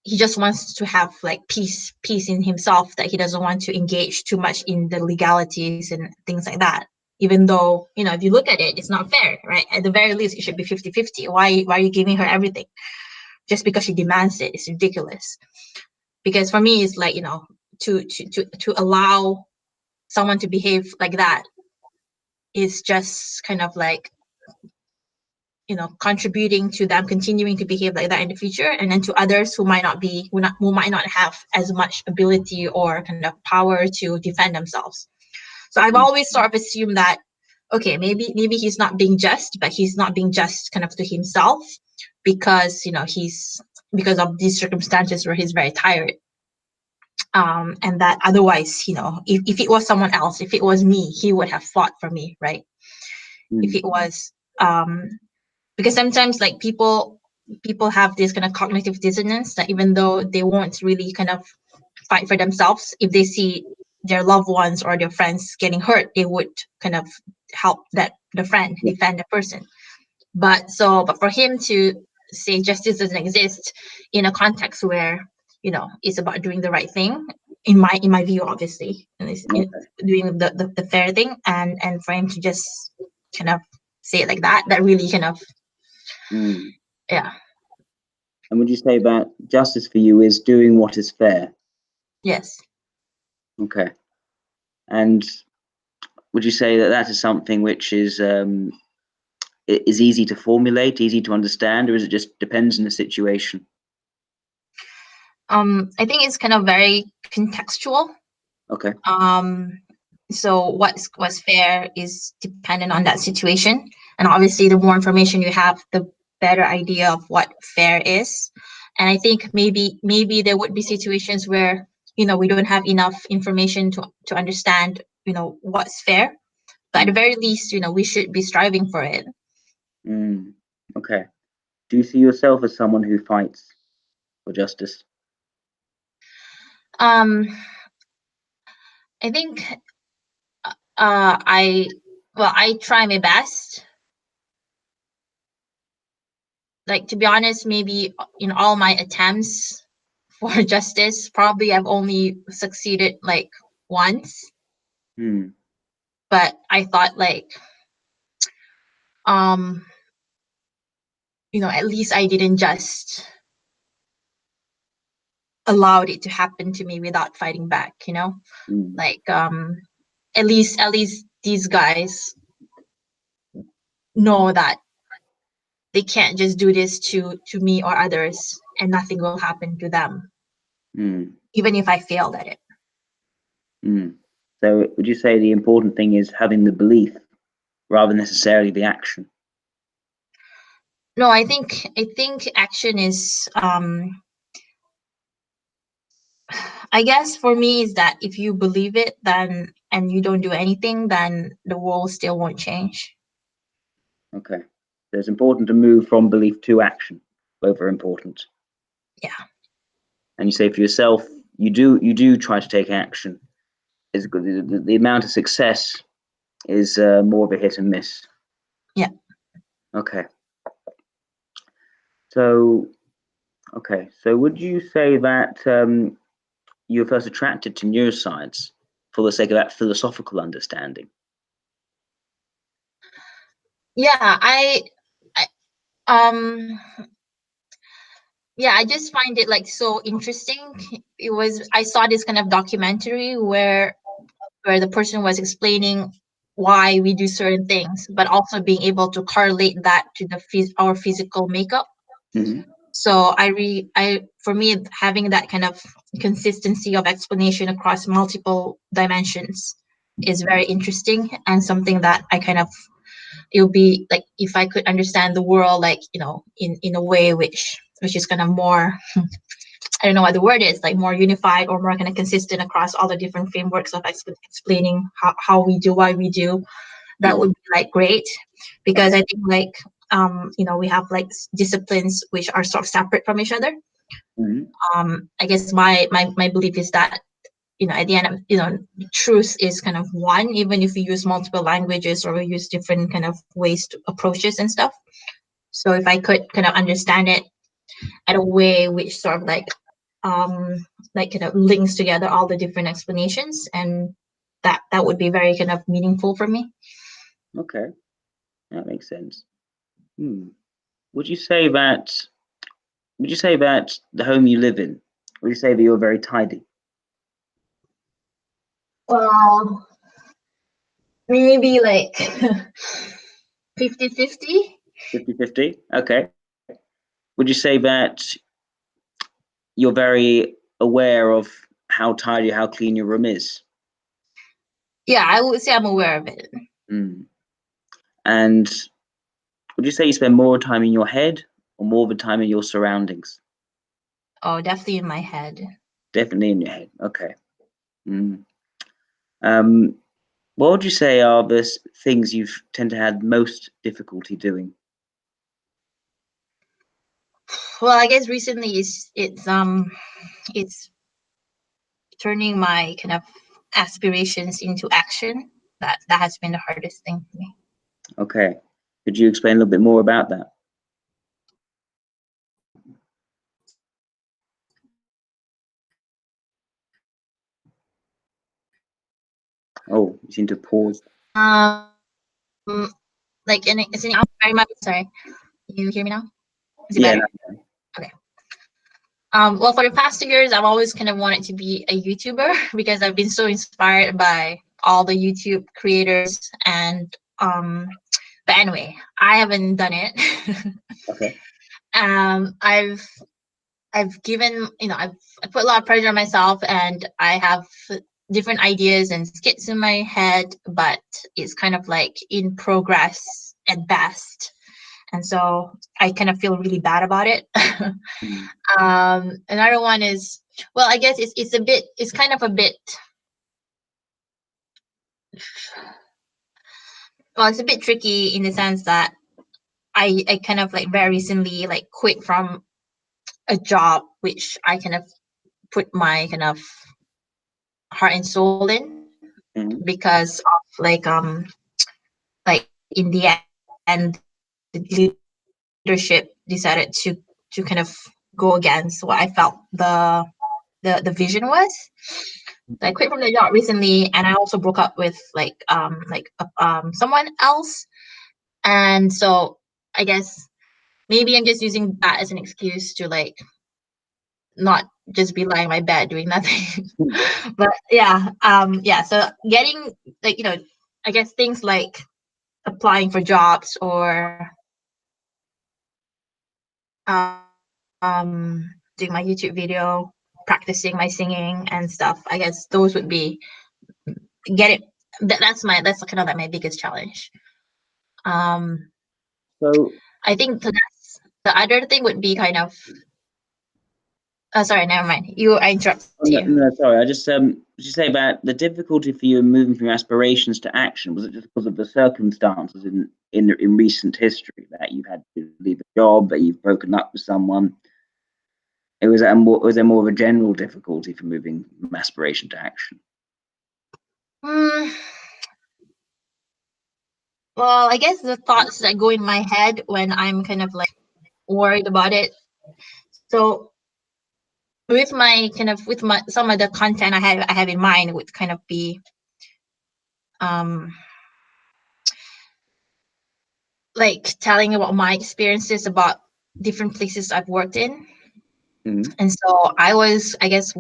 S2: he just wants to have like peace in himself, that he doesn't want to engage too much in the legalities and things like that, even though, if you look at it, it's not fair, right? At the very least it should be 50-50. Why are you giving her everything just because she demands it? It's ridiculous. Because for me, it's like, to allow someone to behave like that is just kind of like, contributing to them continuing to behave like that in the future, and then to others who might not have as much ability or kind of power to defend themselves. So I've always sort of assumed that, okay, maybe he's not being just, but he's not being just kind of to himself, because he's, because of these circumstances where he's very tired. And that otherwise, if it was someone else, if it was me, he would have fought for me, right? If it was, because sometimes like people have this kind of cognitive dissonance, that even though they won't really kind of fight for themselves, if they see their loved ones or their friends getting hurt, they would kind of help that the friend,
S1: Yeah.
S2: defend the person. But for him to say justice doesn't exist in a context where, it's about doing the right thing, in my view, obviously, and it's doing the fair thing, and for him to just kind of say it like that really kind of, yeah.
S1: And would you say that justice for you is doing what is fair?
S2: Yes.
S1: Okay. And would you say that that is something which is easy to formulate, easy to understand, or is it just depends on the situation?
S2: I think it's kind of very contextual.
S1: Okay.
S2: So what's fair is dependent on that situation, and obviously the more information you have, the better idea of what fair is. And I think maybe there would be situations where, we don't have enough information to understand, what's fair, but at the very least, we should be striving for it.
S1: Okay. Do you see yourself as someone who fights for justice?
S2: I think I try my best. Like, to be honest, maybe in all my attempts for justice, probably I've only succeeded like once. But I thought, like, at least I didn't just allowed it to happen to me without fighting back, like, at least these guys know that they can't just do this to me or others and nothing will happen to them, even if I failed at it.
S1: So would you say the important thing is having the belief rather than necessarily the action?
S2: No, I think action is, I guess for me, is that if you believe it, then, and you don't do anything, then the world still won't change.
S1: Okay. So it's important to move from belief to action. Both are important.
S2: Yeah.
S1: And you say for yourself, you do try to take action. Is the amount of success is more of a hit and miss.
S2: Yeah.
S1: Okay. So would you say that you were first attracted to neuroscience for the sake of that philosophical understanding?
S2: Yeah, I just find it like so interesting. I saw this kind of documentary where the person was explaining why we do certain things, but also being able to correlate that to our physical makeup. So for me, having that kind of consistency of explanation across multiple dimensions is very interesting, and something that I kind of, it would be like if I could understand the world, like, in a way which is kind of more, I don't know what the word is, like more unified or more kind of consistent across all the different frameworks of explaining how we do what we do. That would be like great, because I think, like, we have like disciplines which are sort of separate from each other. I guess my belief is that, at the end of, truth is kind of one, even if we use multiple languages or we use different kind of ways to approaches and stuff. So if I could kind of understand it at a way which sort of like kind of links together all the different explanations, and that would be very kind of meaningful for me.
S1: Okay, that makes sense. Would you say that the home you live in, would you say that you're very tidy?
S2: Well, maybe like 50-50.
S1: 50-50? Okay. Would you say that you're very aware of how tidy, how clean your room is?
S2: Yeah, I would say I'm aware of it.
S1: And would you say you spend more time in your head or more of the time in your surroundings?
S2: Oh, definitely in my head.
S1: Definitely in your head. Okay. What would you say are the things you tend to have most difficulty doing?
S2: Well, I guess recently it's turning my kind of aspirations into action. That has been the hardest thing for me.
S1: Okay. Could you explain a little bit more about that? Oh, you seem to pause.
S2: Like is it very much? Sorry, you hear me now? Is it
S1: Yeah.
S2: better?
S1: No.
S2: Okay. Well, for the past 2 years, I've always kind of wanted to be a YouTuber because I've been so inspired by all the YouTube creators and but anyway, I haven't done it.
S1: Okay.
S2: I've given, I put a lot of pressure on myself, and I have different ideas and skits in my head, but it's kind of like in progress at best. And so I kind of feel really bad about it. Another one is, well, I guess it's kind of a bit, well, it's a bit tricky in the sense that I kind of like very recently like quit from a job which I kind of put my kind of heart and soul in because of like in the end the leadership decided to kind of go against what I felt the vision was. So I quit from the job recently, and I also broke up with someone else. And so I guess maybe I'm just using that as an excuse to like not just be lying in my bed doing nothing. But yeah. So getting like I guess things like applying for jobs or doing my YouTube video, practicing my singing and stuff. I guess those would be that's kind of like my biggest challenge.
S1: So
S2: I think that's the other thing would be kind of sorry, never mind. I interrupted you.
S1: No, sorry. I just did you say about the difficulty for you in moving from aspirations to action? Was it just because of the circumstances in recent history that you've had to leave a job, that you've broken up with someone? Was there more of a general difficulty for moving from aspiration to action?
S2: Well, I guess the thoughts that go in my head when I'm kind of like worried about it. So with my some of the content I have in mind would kind of be like telling about my experiences about different places I've worked in. And so I was, I guess,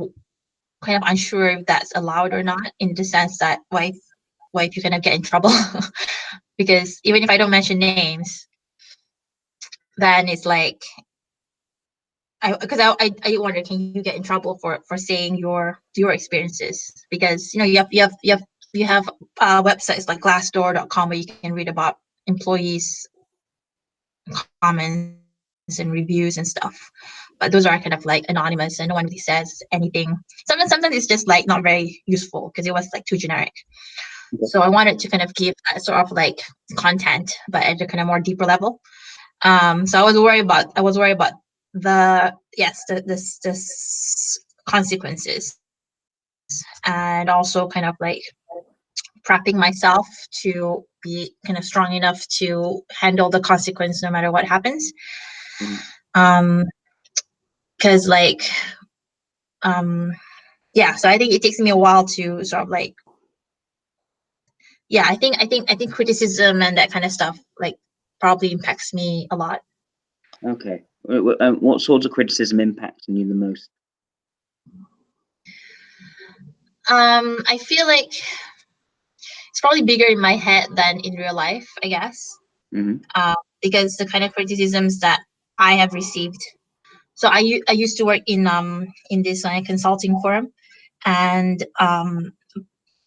S2: kind of unsure if that's allowed or not, in the sense that why if you're gonna get in trouble because even if I don't mention names, then it's like I wonder, can you get in trouble for saying your experiences? Because you have websites like Glassdoor.com where you can read about employees' comments and reviews and stuff, but those are kind of like anonymous and no one really says anything. Sometimes it's just like not very useful because it was like too generic. So I wanted to kind of give that sort of like content, but at a kind of more deeper level. So I was worried about the consequences, and also kind of like prepping myself to be kind of strong enough to handle the consequence no matter what happens. Because like so I think it takes me a while to sort of like I think criticism and that kind of stuff like probably impacts me a lot.
S1: Okay. What sorts of criticism impacts you the most?
S2: I feel like it's probably bigger in my head than in real life, I guess. Because the kind of criticisms that I have received. So I used to work in this consulting firm, and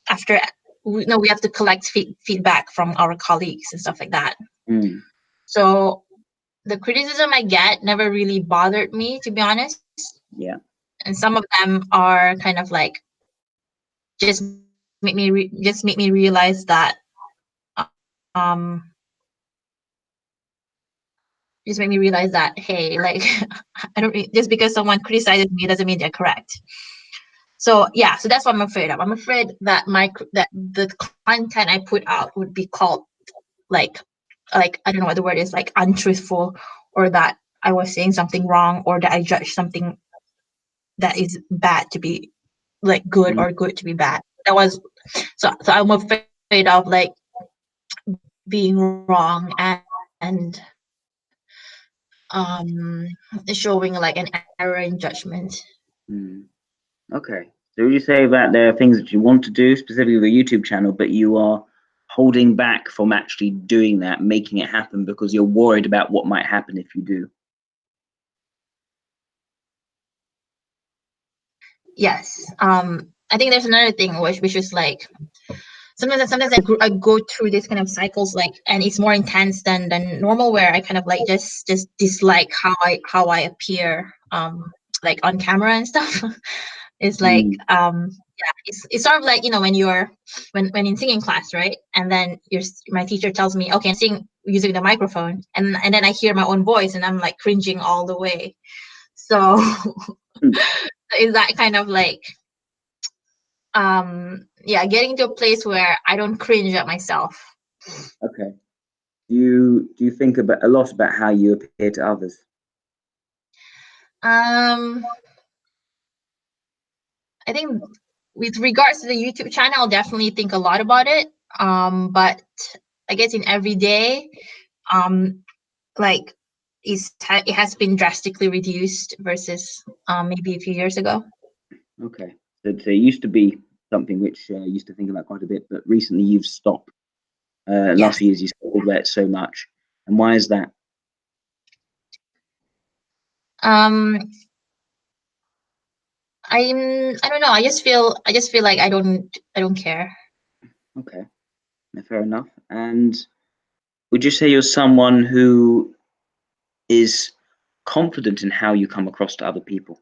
S2: after we have to collect feedback from our colleagues and stuff like that. So the criticism I get never really bothered me, to be honest.
S1: Yeah.
S2: And some of them are kind of like just make me realize that hey, like I don't just because someone criticizes me doesn't mean they're correct. So so that's what I'm afraid of. I'm afraid that that the content I put out would be called like like, I don't know what the word is, like untruthful, or that I was saying something wrong, or that I judged something that is bad to be like good, or good to be bad. That was so I'm afraid of like being wrong and showing like an error in judgment.
S1: Okay. So you say that there are things that you want to do, specifically with a YouTube channel, but you are holding back from actually doing that, making it happen, because you're worried about what might happen if you do.
S2: Yes. I think there's another thing which is like sometimes I go through this kind of cycles, like, and it's more intense than normal, where I kind of like just dislike how I appear like on camera and stuff. It's like yeah, it's sort of like, you know, when you're when in singing class, right? And then my teacher tells me, okay, sing using the microphone, and then I hear my own voice and I'm like cringing all the way. So is that kind of like yeah, getting to a place where I don't cringe at myself.
S1: Okay. Do you think about a lot about how you appear to others?
S2: I think with regards to the YouTube channel, I'll definitely think a lot about it. But I guess in everyday, like it has been drastically reduced versus maybe a few years ago.
S1: Okay. So it used to be something which you used to think about quite a bit, but recently you've stopped. Last few years you stopped about it so much. And why is that?
S2: I don't know. I just feel like I don't care.
S1: Okay. Fair enough. And would you say you're someone who is confident in how you come across to other people?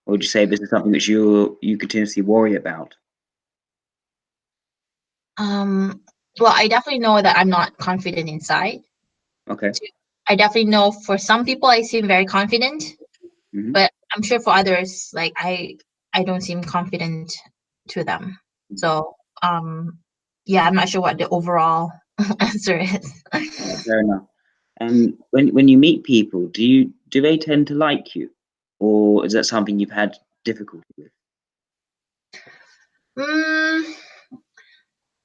S1: Or would you say this is something which you continuously worry about?
S2: Well, I definitely know that I'm not confident inside.
S1: Okay.
S2: I definitely know for some people I seem very confident,
S1: Mm-hmm.
S2: but I'm sure for others, like I don't seem confident to them. So yeah, I'm not sure what the overall answer is.
S1: Fair enough. And when you meet people, do they tend to like you, or is that something you've had difficulty with?
S2: mm,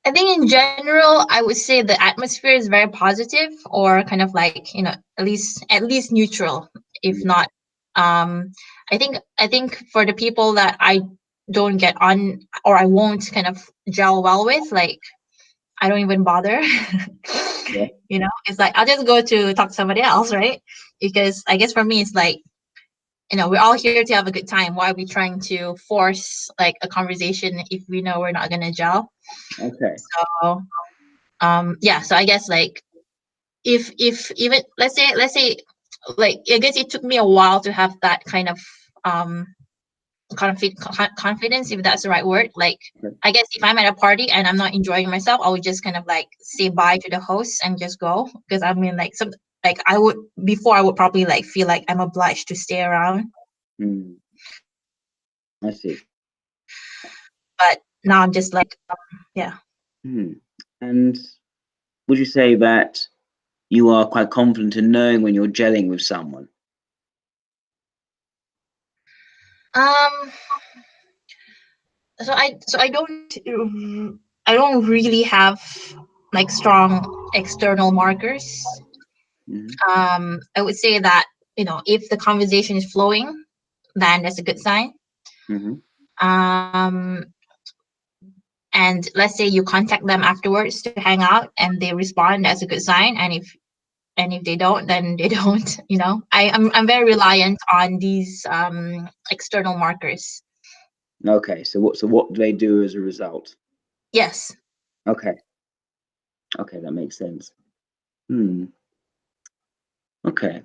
S2: I think in general, I would say the atmosphere is very positive, or kind of like, you know, at least neutral, if not. I think for the people that I don't get on, or I won't kind of gel well with, like I don't even bother.
S1: Yeah.
S2: You know, it's like I'll just go to talk to somebody else, right? Because I guess for me, it's like, you know, we're all here to have a good time. Why are we trying to force like a conversation if we know we're not gonna gel?
S1: Okay.
S2: So yeah, so I guess like if even let's say like I guess it took me a while to have that kind of confidence, if that's the right word. Like
S1: Okay.
S2: I guess if I'm at a party and I'm not enjoying myself, I would just kind of like say bye to the host and just go, because I mean like some like I would before I would probably like feel like I'm obliged to stay around,
S1: I see.
S2: but now I'm just like yeah.
S1: And would you say that you are quite confident in knowing when you're gelling with someone?
S2: um so I don't really have like strong external markers. I would say that, you know, if the conversation is flowing, then that's a good sign. Um, and let's say you contact them afterwards to hang out and they respond, that's a good sign. And if they don't, then they don't. You know, I'm very reliant on these external markers.
S1: Okay. So what do they do as a result?
S2: Yes.
S1: Okay. Okay, that makes sense. Okay.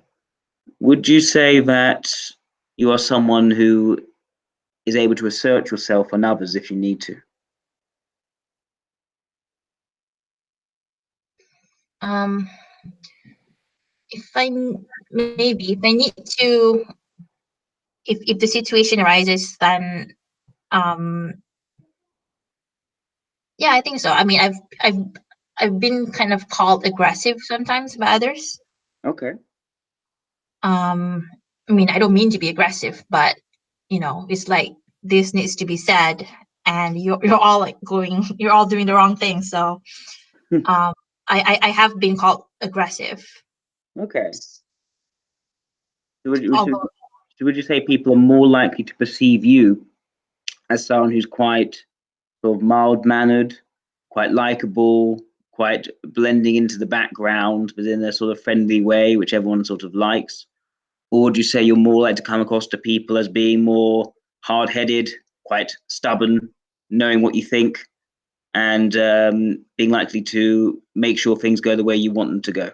S1: Would you say that you are someone who is able to assert yourself on others if you need to?
S2: Um, if I maybe if I need to, if the situation arises, then um, yeah, I think so. I mean, I've been kind of called aggressive sometimes by others.
S1: Okay.
S2: I mean, I don't mean to be aggressive, but it's like this needs to be said, and you're all like you're all doing the wrong thing. So, um, I have been called aggressive.
S1: Okay. So
S2: Although,
S1: would you say people are more likely to perceive you as someone who's quite sort of mild-mannered, quite likable, quite blending into the background within a sort of friendly way, which everyone sort of likes? Or would you say you're more likely to come across to people as being more hard-headed, quite stubborn, knowing what you think, and being likely to make sure things go the way you want them to go?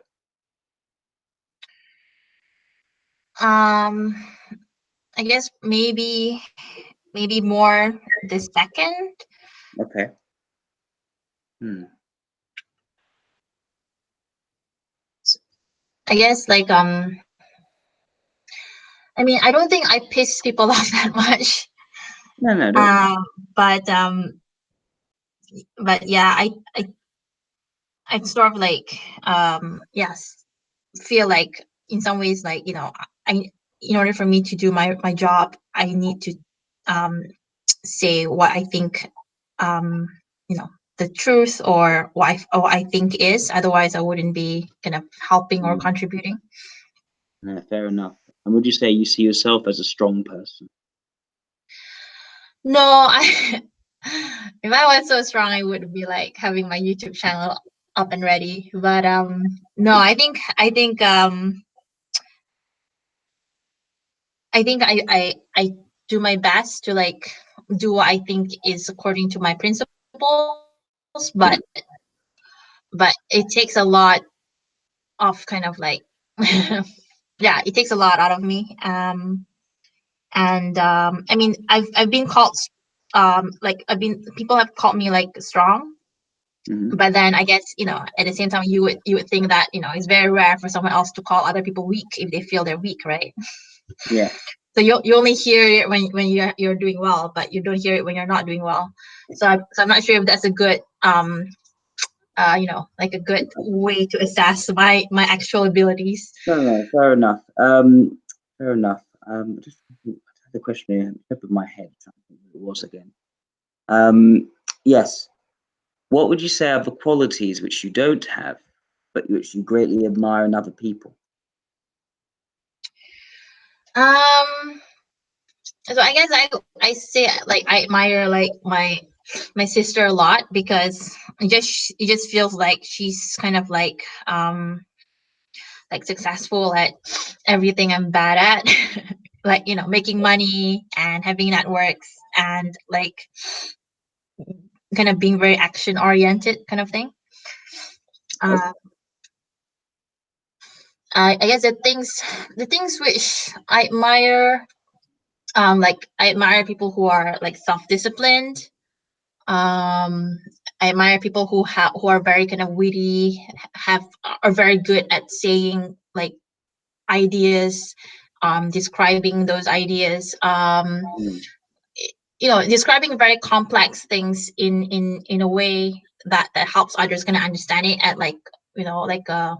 S2: I guess maybe more the second.
S1: Okay.
S2: I guess like I mean, I don't think I piss people off that much.
S1: No, don't.
S2: But yeah, I sort of like yes, feel like in some ways like I in order for me to do my job, I need to um say what I think um the truth, or what I think is. Otherwise, I wouldn't be kind of helping or contributing.
S1: No, fair enough. And would you say you see yourself as a strong person?
S2: No, if I was so strong, I would be like having my YouTube channel up and ready. But no, I do my best to like do what I think is according to my principles, but it takes a lot of kind of like yeah, it takes a lot out of me. And I mean, I've been called like people have called me like strong.
S1: Mm-hmm.
S2: But then I guess at the same time you would think that it's very rare for someone else to call other people weak if they feel they're weak, right?
S1: Yeah.
S2: So you only hear it when you're doing well, but you don't hear it when you're not doing well. So I'm not sure if that's a good like a good way to assess my actual abilities.
S1: No, fair enough. Fair enough. Just had the question here, top of my head. Something it was again. Yes. What would you say are the qualities which you don't have, but which you greatly admire in other people?
S2: So I guess I say like I admire like my sister a lot, because it just feels like she's kind of like successful at everything I'm bad at. Like making money and having networks, and like kind of being very action oriented kind of thing. I guess the things which I admire, like I admire people who are like self-disciplined. I admire people who are very kind of witty, are very good at saying like ideas, describing those ideas, describing very complex things in a way that helps others kind of understand it at like a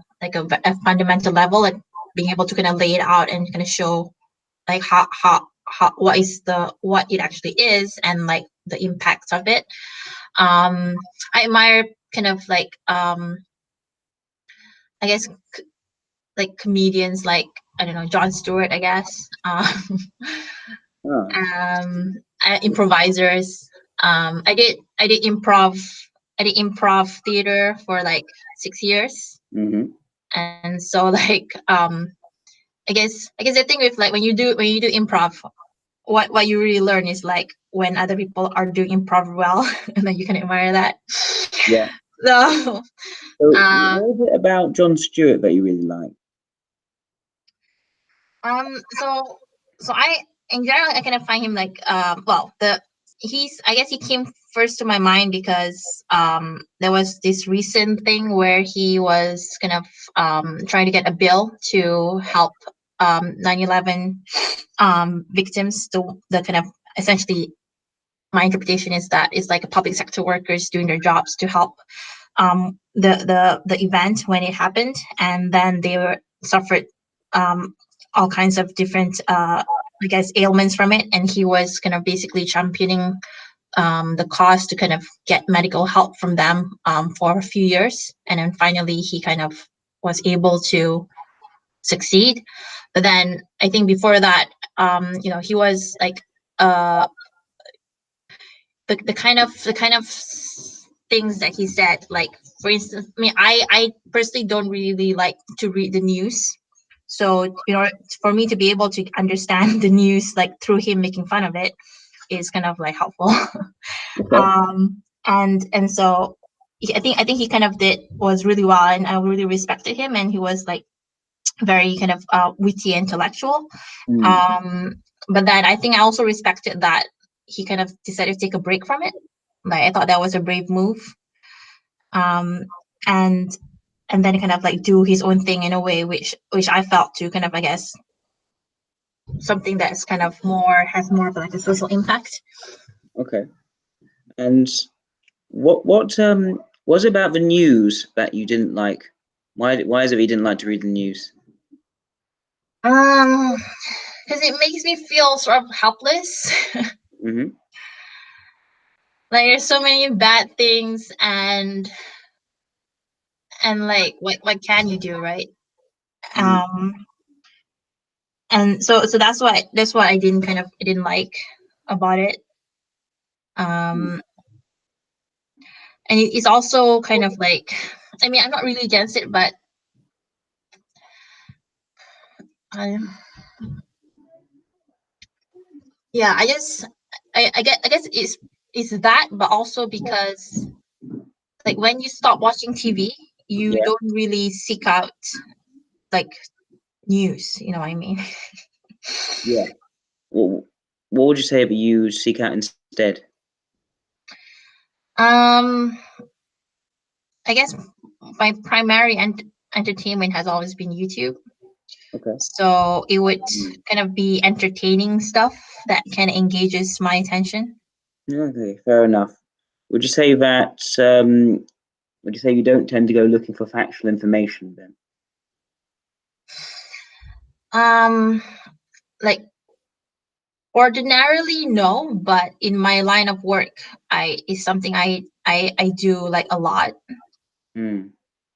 S2: fundamental level, like being able to kind of lay it out and kind of show like how what it actually is, and like the impacts of it. I admire kind of like I guess like comedians, like I don't know, Jon Stewart, I guess. Improvisers. I did improv theater for like 6 years. And so like I guess the thing with like when you do improv, what you really learn is like when other people are doing improv well, and then you can admire that.
S1: Yeah.
S2: So
S1: what is it about Jon Stewart that you really like?
S2: So I in general I kind of find him like well I guess he came first to my mind because there was this recent thing where he was kind of trying to get a bill to help 9/11 victims. The kind of essentially my interpretation is that it's like a public sector workers doing their jobs to help the event when it happened, and then they suffered all kinds of different I guess ailments from it, and he was kind of basically championing the cause to kind of get medical help from them for a few years, and then finally he kind of was able to succeed. But then I think before that, he was like the kind of things that he said, like for instance, I mean, I personally don't really like to read the news, so for me to be able to understand the news like through him making fun of it is kind of like helpful.
S1: Okay.
S2: And so I think he kind of was really well, and I really respected him, and he was like very kind of witty intellectual. But then I think I also respected that he kind of decided to take a break from it. Like I thought that was a brave move. And then kind of like do his own thing in a way which I felt to kind of, I guess, something that's kind of has more of like a social impact.
S1: Okay. And what was it about the news that you didn't like? Why is it you didn't like to read the news?
S2: Because it makes me feel sort of helpless.
S1: Mm-hmm.
S2: Like there's so many bad things, and like what can you do, right? And so that's what I didn't like about it. And it's also kind of like, I mean, I'm not really against it, but yeah, I guess it's that, but also because like when you stop watching TV, you don't really seek out like news. You know what I mean?
S1: Yeah. What would you say that you seek out instead?
S2: I guess my primary entertainment has always been YouTube.
S1: Okay.
S2: So it would kind of be entertaining stuff that kind of engages my attention.
S1: Okay, fair enough. Would you say that would you say you don't tend to go looking for factual information then?
S2: Like ordinarily no, but in my line of work, is something I do like a lot.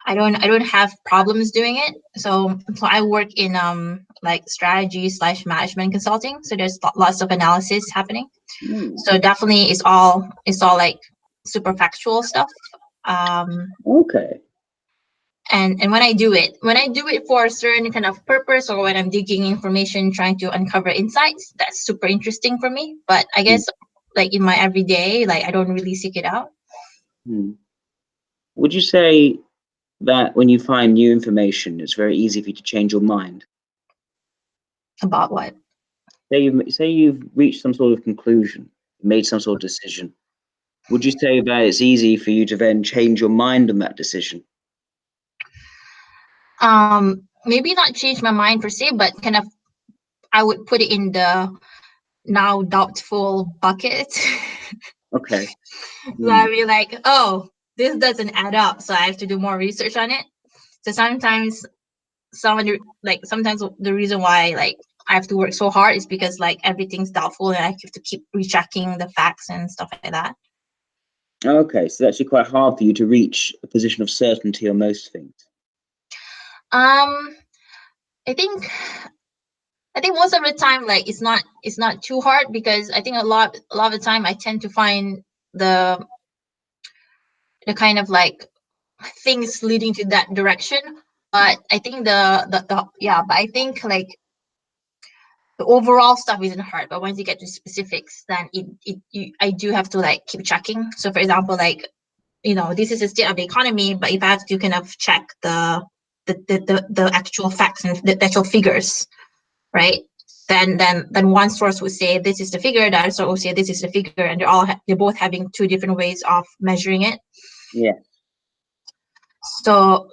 S2: I don't have problems doing it. So I work in like strategy / management consulting. So there's lots of analysis happening. So definitely it's all like super factual stuff.
S1: Okay.
S2: And when I do it for a certain kind of purpose, or when I'm digging information, trying to uncover insights, that's super interesting for me. But I guess like in my everyday, like I don't really seek it out.
S1: Would you say that when you find new information, it's very easy for you to change your mind?
S2: About what?
S1: Say you've reached some sort of conclusion, made some sort of decision. Would you say that it's easy for you to then change your mind on that decision?
S2: Maybe not change my mind per se, but kind of I would put it in the now doubtful bucket.
S1: Okay.
S2: So I'd be like, oh, this doesn't add up, so I have to do more research on it. So sometimes sometimes the reason why like I have to work so hard is because like everything's doubtful, and I have to keep rechecking the facts and stuff like that.
S1: Okay, so it's actually quite hard for you to reach a position of certainty on most things.
S2: I think most of the time like it's not too hard, because I think a lot of the time I tend to find the kind of like things leading to that direction. But I think but I think like the overall stuff isn't hard, but once you get to specifics, then I do have to like keep checking. So for example, like this is the state of the economy, but if I have to kind of check the actual facts and the actual figures, right? Then one source would say this is the figure, the other source would say this is the figure, and they're both having two different ways of measuring it.
S1: Yeah.
S2: So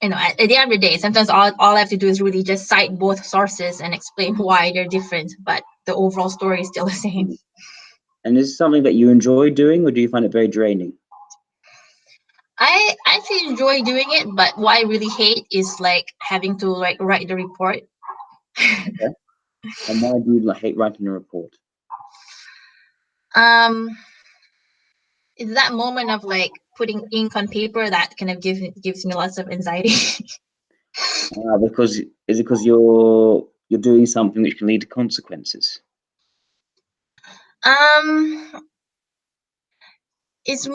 S2: at the end of the day, sometimes all I have to do is really just cite both sources and explain why they're different, but the overall story is still the same.
S1: And is it something that you enjoy doing, or do you find it very draining?
S2: I enjoy doing it, but what I really hate is like having to like write the report.
S1: Okay. And why do you hate writing a report?
S2: It's that moment of like putting ink on paper that kind of gives me lots of anxiety.
S1: Because is it because you're doing something which can lead to consequences?
S2: It's,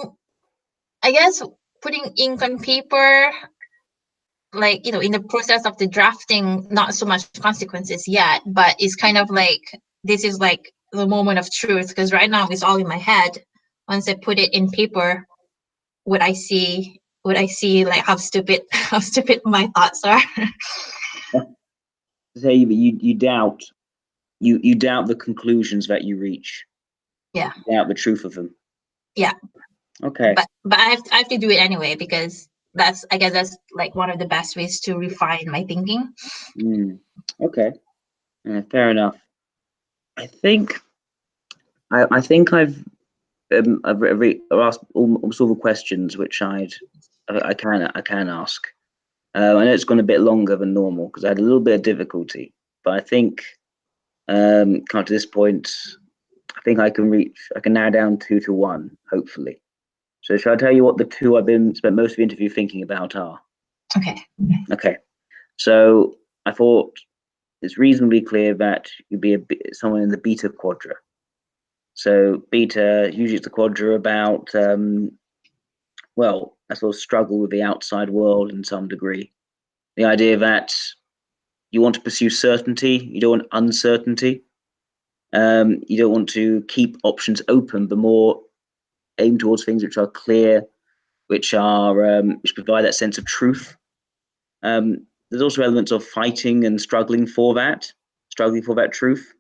S2: I guess, putting ink on paper, like, in the process of the drafting, not so much consequences yet, but it's kind of like, this is like the moment of truth, because right now it's all in my head. Once I put it in paper, would I see like how stupid my thoughts are.
S1: Say you doubt you doubt the conclusions that you reach.
S2: Yeah.
S1: You doubt the truth of them.
S2: Yeah.
S1: Okay.
S2: But I have to do it anyway, because I guess that's like one of the best ways to refine my thinking.
S1: Okay. Fair enough. I think I've asked almost all the questions which I can ask. I know it's gone a bit longer than normal because I had a little bit of difficulty, but I think come to this point, I think I can narrow down 2 to 1, hopefully. So shall I tell you what the two I've spent most of the interview thinking about are?
S2: Okay.
S1: Okay. So I thought it's reasonably clear that you'd be someone in the beta quadra. So beta, usually it's a quadra about well, a sort of struggle with the outside world in some degree. The idea that you want to pursue certainty, you don't want uncertainty. You don't want to keep options open, but more aim towards things which are clear, which provide that sense of truth. There's also elements of fighting and struggling for that truth.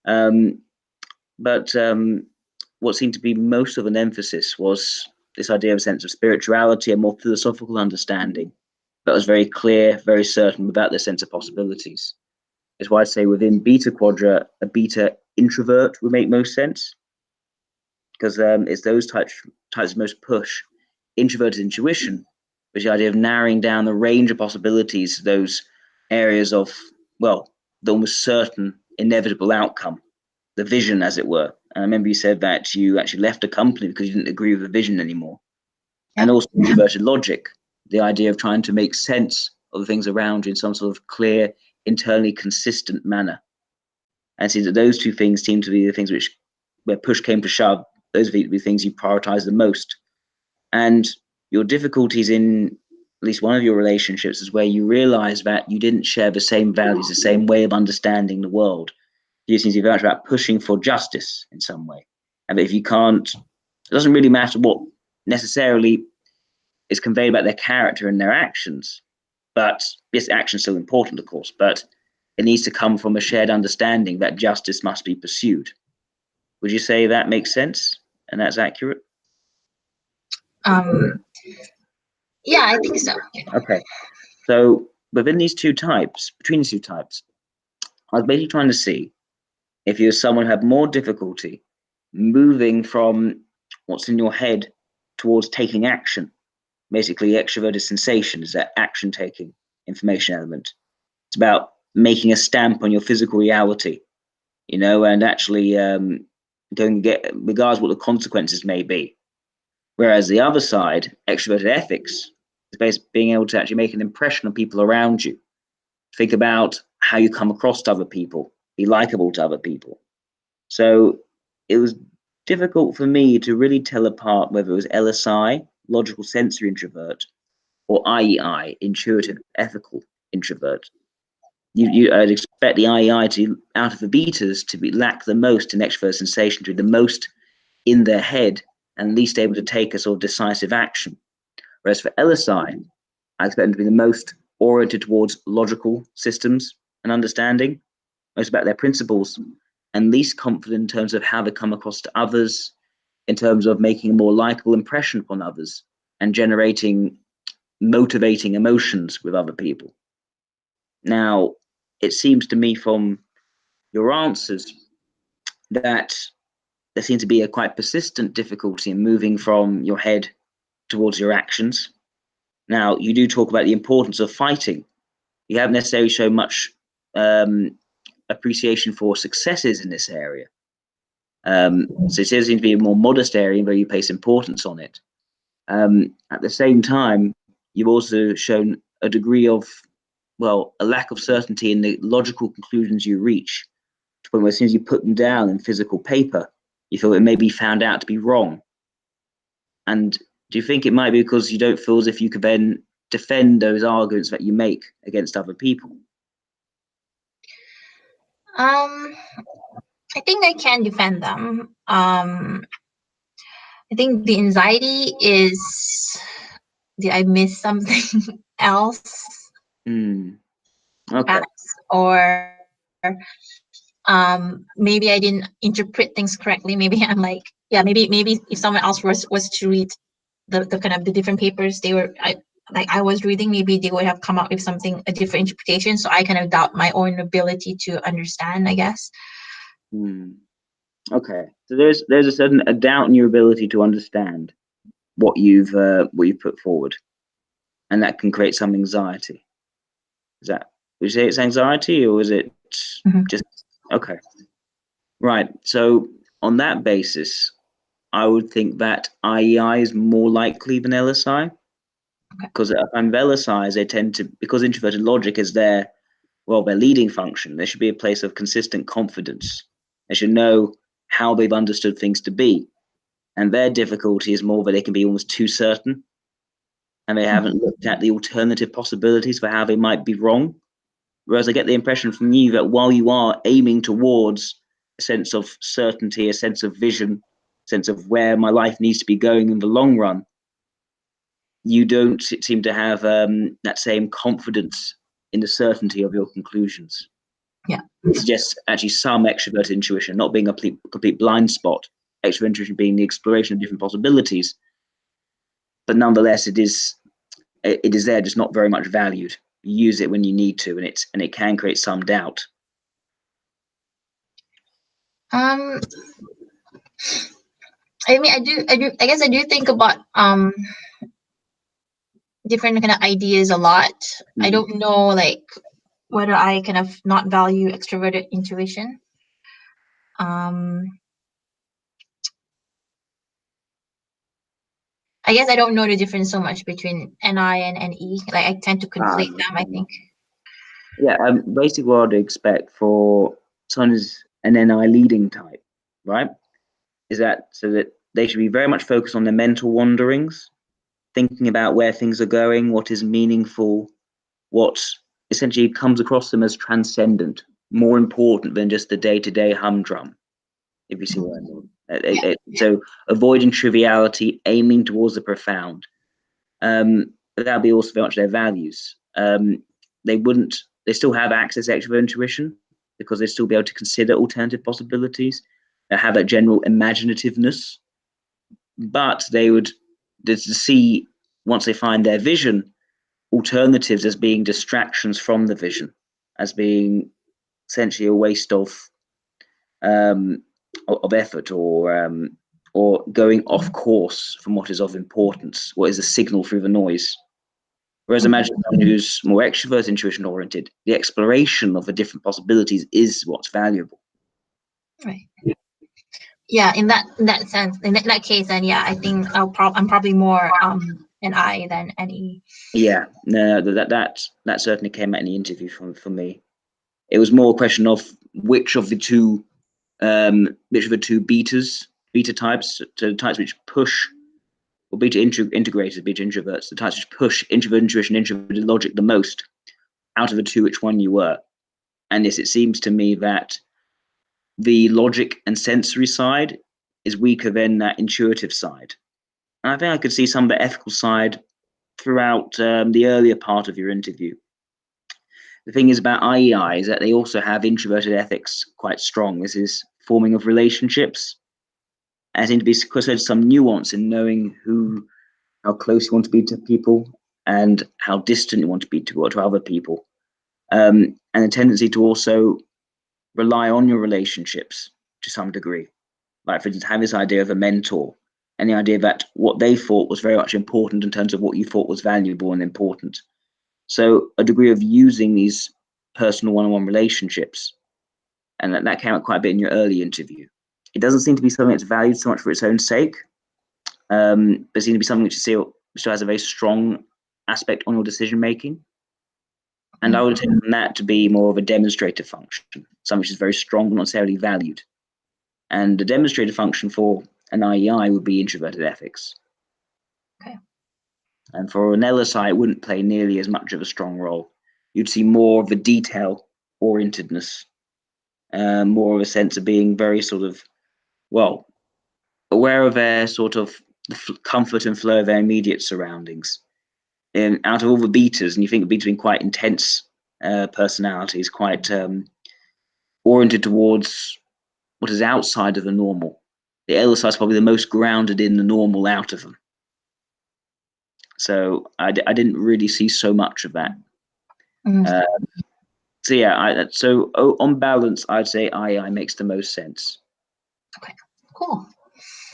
S1: But what seemed to be most of an emphasis was this idea of a sense of spirituality, a more philosophical understanding that was very clear, very certain, without the sense of possibilities. It's why I say within beta quadra, a beta introvert would make most sense, because it's those types of most push. Introverted intuition, which is the idea of narrowing down the range of possibilities, those areas of, well, the almost certain inevitable outcome, the vision, as it were. And I remember you said that you actually left a company because you didn't agree with the vision anymore. Yeah. And also introverted logic, the idea of trying to make sense of the things around you in some sort of clear, internally consistent manner. And it seems that those two things seem to be the things which, where push came to shove, those are the things you prioritize the most. And your difficulties in at least one of your relationships is where you realize that you didn't share the same values, the same way of understanding the world. You seem to be very much about pushing for justice in some way. And if you can't, it doesn't really matter what necessarily is conveyed about their character and their actions. But yes, action's still important, of course, but it needs to come from a shared understanding that justice must be pursued. Would you say that makes sense and that's accurate?
S2: Yeah, I think so.
S1: Okay. So between these two types, I was basically trying to see if you're someone who had more difficulty moving from what's in your head towards taking action. Basically, extroverted sensation is that action taking information element. It's about making a stamp on your physical reality, and actually going to get, regardless of what the consequences may be. Whereas the other side, extroverted ethics, is basically being able to actually make an impression on people around you. Think about how you come across to other people, be likable to other people. So it was difficult for me to really tell apart whether it was LSI, logical sensory introvert, or IEI, intuitive ethical introvert. I'd expect the IEI to, out of the betas, to lack the most in extrovert sensation, to be the most in their head and least able to take a sort of decisive action. Whereas for LSI, I expect them to be the most oriented towards logical systems and understanding, most about their principles, and least confident in terms of how they come across to others, in terms of making a more likable impression upon others and generating motivating emotions with other people. Now, it seems to me from your answers that there seems to be a quite persistent difficulty in moving from your head towards your actions. Now, you do talk about the importance of fighting. You haven't necessarily shown much appreciation for successes in this area. So it seems to be a more modest area where you place importance on it. At the same time, you've also shown a degree of, well, a lack of certainty in the logical conclusions you reach, to the point where as soon as you put them down in physical paper, you feel it may be found out to be wrong. And do you think it might be because you don't feel as if you could then defend those arguments that you make against other people?
S2: I think I can defend them. I think the anxiety is, did I miss something else?
S1: Okay.
S2: Perhaps, or maybe I didn't interpret things correctly. Maybe I'm like, yeah, maybe if someone else was to read the kind of the different papers I was reading, maybe they would have come up with something, a different interpretation. So I kind of doubt my own ability to understand, I guess.
S1: Okay, so there's a certain doubt in your ability to understand what you've put forward, and that can create some anxiety. Would you say it's anxiety, or is it just okay? Right. So on that basis, I would think that IEI is more likely than LSI, because on LSI they tend to, because introverted logic is their leading function. There should be a place of consistent confidence. They should know how they've understood things to be. And their difficulty is more that they can be almost too certain, and they haven't looked at the alternative possibilities for how they might be wrong. Whereas I get the impression from you that while you are aiming towards a sense of certainty, a sense of vision, a sense of where my life needs to be going in the long run, you don't seem to have that same confidence in the certainty of your conclusions.
S2: Yeah.
S1: It suggests actually some extrovert intuition, not being a complete blind spot. Extrovert intuition being the exploration of different possibilities, but nonetheless, it is there, just not very much valued. You use it when you need to, and it can create some doubt.
S2: I mean, I guess I do think about different kind of ideas a lot. I don't know, like, whether I kind of not value extroverted intuition. I guess I don't know the difference so much between NI and NE. Like, I tend to conflate them, I think.
S1: Yeah, basically what I'd expect for someone who's an NI leading type, right, is that so that they should be very much focused on their mental wanderings, thinking about where things are going, what is meaningful, what essentially comes across them as transcendent, more important than just the day-to-day humdrum, if you see what I mean. So avoiding triviality, aiming towards the profound. But that'll be also very much their values. They still have access to extrovert intuition because they still be able to consider alternative possibilities. They have that general imaginativeness, but they would see, once they find their vision, alternatives as being distractions from the vision, as being essentially a waste of effort, or going off course from what is of importance, what is a signal through the noise. Whereas imagine someone who's more extrovert, intuition oriented, the exploration of the different possibilities is what's valuable.
S2: Right. Yeah, in that sense, in that case, then yeah, I think I'm probably more an I than an E.
S1: Yeah, no, that certainly came at any interview for me. It was more a question of which of the two beta types, to types which push, or beta integrators, beta introverts, the types which push introvert intuition, introverted logic the most, out of the two, which one you were. And yes, it seems to me that the logic and sensory side is weaker than that intuitive side. And I think I could see some of the ethical side throughout the earlier part of your interview. The thing is about IEI is that they also have introverted ethics quite strong. This is forming of relationships. And I think to be there's some nuance in knowing how close you want to be to people and how distant you want to be to other people. And a tendency to also rely on your relationships to some degree. Like, for instance, have this idea of a mentor and the idea that what they thought was very much important in terms of what you thought was valuable and important. So a degree of using these personal one-on-one relationships, and that came out quite a bit in your early interview. It doesn't seem to be something that's valued so much for its own sake, but it seems to be something which still has a very strong aspect on your decision making. And I would take that to be more of a demonstrative function, something which is very strong, but not necessarily valued. And the demonstrative function for an IEI would be introverted ethics.
S2: Okay.
S1: And for an LSI, it wouldn't play nearly as much of a strong role. You'd see more of the detail-orientedness, more of a sense of being very sort of, well, aware of their sort of the comfort and flow of their immediate surroundings. And out of all the betas, and you think of betas being quite intense personalities, quite oriented towards what is outside of the normal. The LSI is probably the most grounded in the normal out of them. So I didn't really see so much of that. So yeah, so on balance, I'd say IEI makes the most sense.
S2: Okay, cool.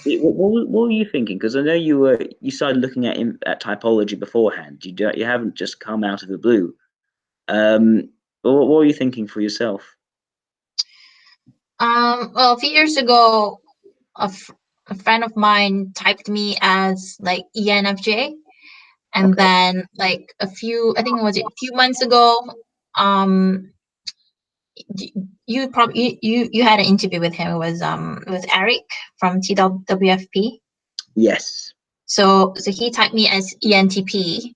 S1: What were you thinking? Because I know you started looking at typology beforehand. You haven't just come out of the blue. What were you thinking for yourself?
S2: Well, a few years ago, a friend of mine typed me as like ENFJ, and then like I think it was a few months ago, you probably you had an interview with him. It was with Eric from TWFP.
S1: Yes.
S2: So he typed me as ENTP,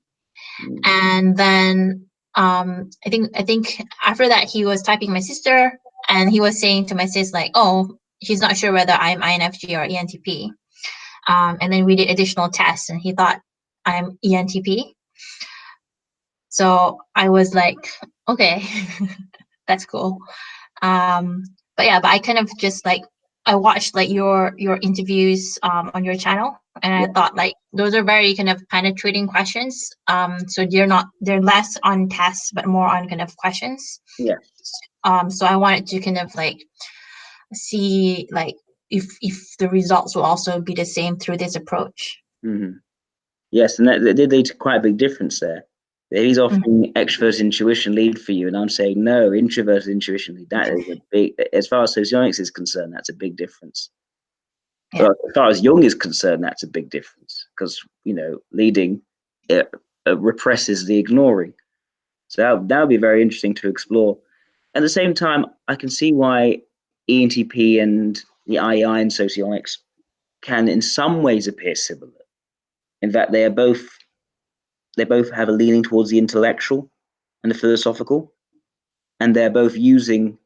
S2: and then I think after that he was typing my sister, and he was saying to my sis like, oh, he's not sure whether I'm INFJ or ENTP. And then we did additional tests, and he thought I'm ENTP. So I was like, okay, that's cool. But I kind of just like I watched like your interviews on your channel, and I thought like those are very kind of penetrating questions. So they're less on tests but more on kind of questions.
S1: Yeah.
S2: So I wanted to kind of like see like if the results will also be the same through this approach.
S1: Mm-hmm. Yes, and that did lead to quite a big difference there. He's offering extrovert intuition lead for you, and I'm saying no, introverted intuition lead. That is a big, as far as socionics is concerned, that's a big difference. Yeah. But as far as Jung is concerned, that's a big difference because leading represses the ignoring. So that would be very interesting to explore. At the same time, I can see why ENTP and the IEI in socionics can, in some ways, appear similar. In fact, they both have a leaning towards the intellectual and the philosophical, and they're both using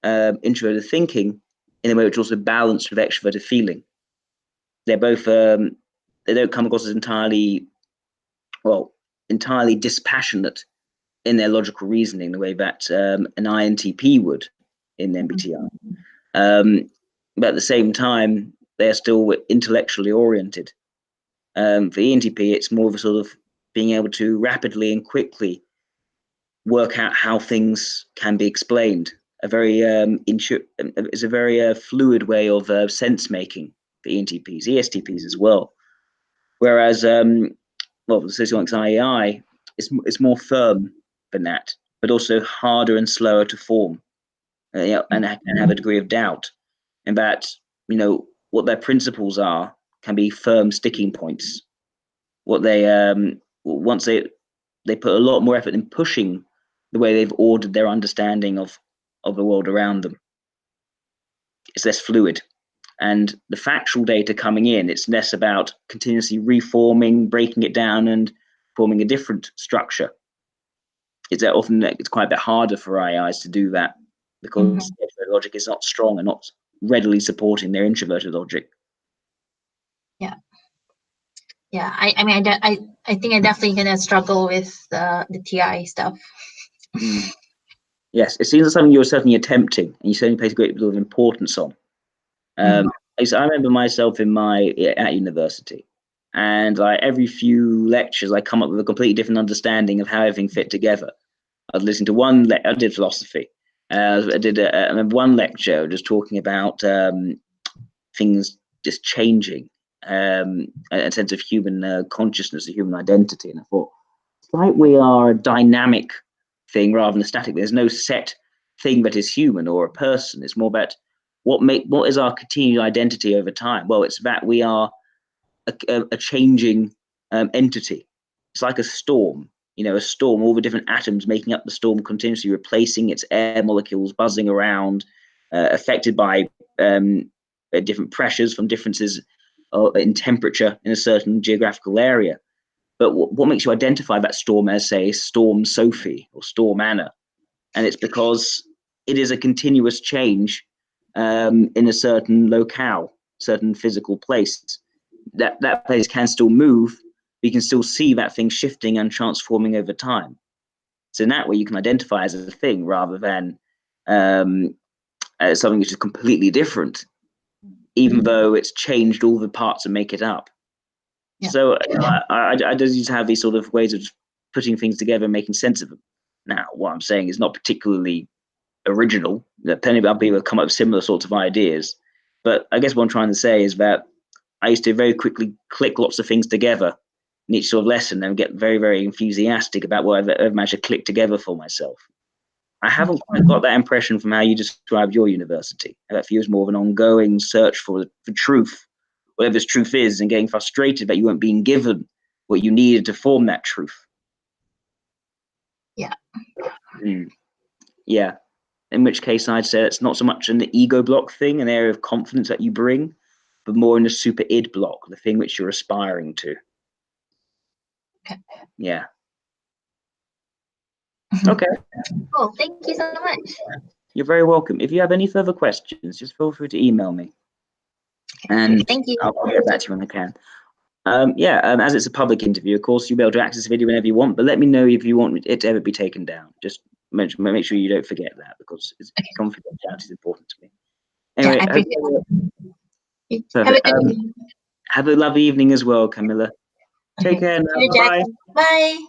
S1: introverted thinking in a way which also balanced with extroverted feeling. They're both they don't come across as entirely dispassionate in their logical reasoning, the way that an INTP would in MBTI. But at the same time, they're still intellectually oriented. For ENTP, it's more of a sort of being able to rapidly and quickly work out how things can be explained. It's a very fluid way of sense making for ENTPs, ESTPs as well. Whereas, the socionics IEI is more firm than that, but also harder and slower to form, and have a degree of doubt. And that what their principles are can be firm sticking points. What they once they put a lot more effort in pushing the way they've ordered their understanding of the world around them. It's less fluid. And the factual data coming in, it's less about continuously reforming, breaking it down, and forming a different structure. It's quite a bit harder for IIs to do that because their logic is not strong and not readily supporting their introverted logic.
S2: Yeah. I mean, I think I definitely gonna struggle with the TI stuff.
S1: Yes, it seems like something you're certainly attempting, and you certainly place a great deal of importance on. So I remember myself at university, and every few lectures I come up with a completely different understanding of how everything fit together. I was listening to I did philosophy. I remember one lecture just talking about things just changing a sense of human consciousness, a human identity. And I thought, it's like we are a dynamic thing rather than a static. There's no set thing that is human or a person. It's more about what is our continued identity over time. Well, it's that we are a changing entity. It's like a storm. A storm, all the different atoms making up the storm continuously replacing its air molecules, buzzing around, affected by different pressures from differences in temperature in a certain geographical area. But what makes you identify that storm as, say, Storm Sophie or Storm Anna? And it's because it is a continuous change in a certain locale, certain physical place. That place can still move, but you can still see that thing shifting and transforming over time. So in that way, you can identify as a thing rather than as something which is completely different, even though it's changed all the parts that make it up. Yeah. So I just used to have these sort of ways of just putting things together and making sense of them. Now, what I'm saying is not particularly original. Plenty of other people have come up with similar sorts of ideas. But I guess what I'm trying to say is that I used to very quickly click lots of things together in each sort of lesson and get very, very enthusiastic about what I've managed to click together for myself. I haven't quite got that impression from how you described your university. That feels more of an ongoing search for truth, whatever this truth is, and getting frustrated that you weren't being given what you needed to form that truth.
S2: Yeah.
S1: Yeah. In which case I'd say it's not so much an ego block thing, an area of confidence that you bring, but more in the super id block, the thing which you're aspiring to.
S2: Okay.
S1: Yeah. Okay.
S2: Cool. Thank you so much.
S1: You're very welcome. If you have any further questions, just feel free to email me. And
S2: thank you.
S1: I'll get back to you when I can. As it's a public interview, of course, you'll be able to access the video whenever you want, but let me know if you want it to ever be taken down. Just make sure you don't forget that, because it's confidentiality is important to me. Anyway,
S2: yeah, I appreciate it.
S1: Have a lovely evening as well, Kamila. Take care now. Bye.
S2: Bye.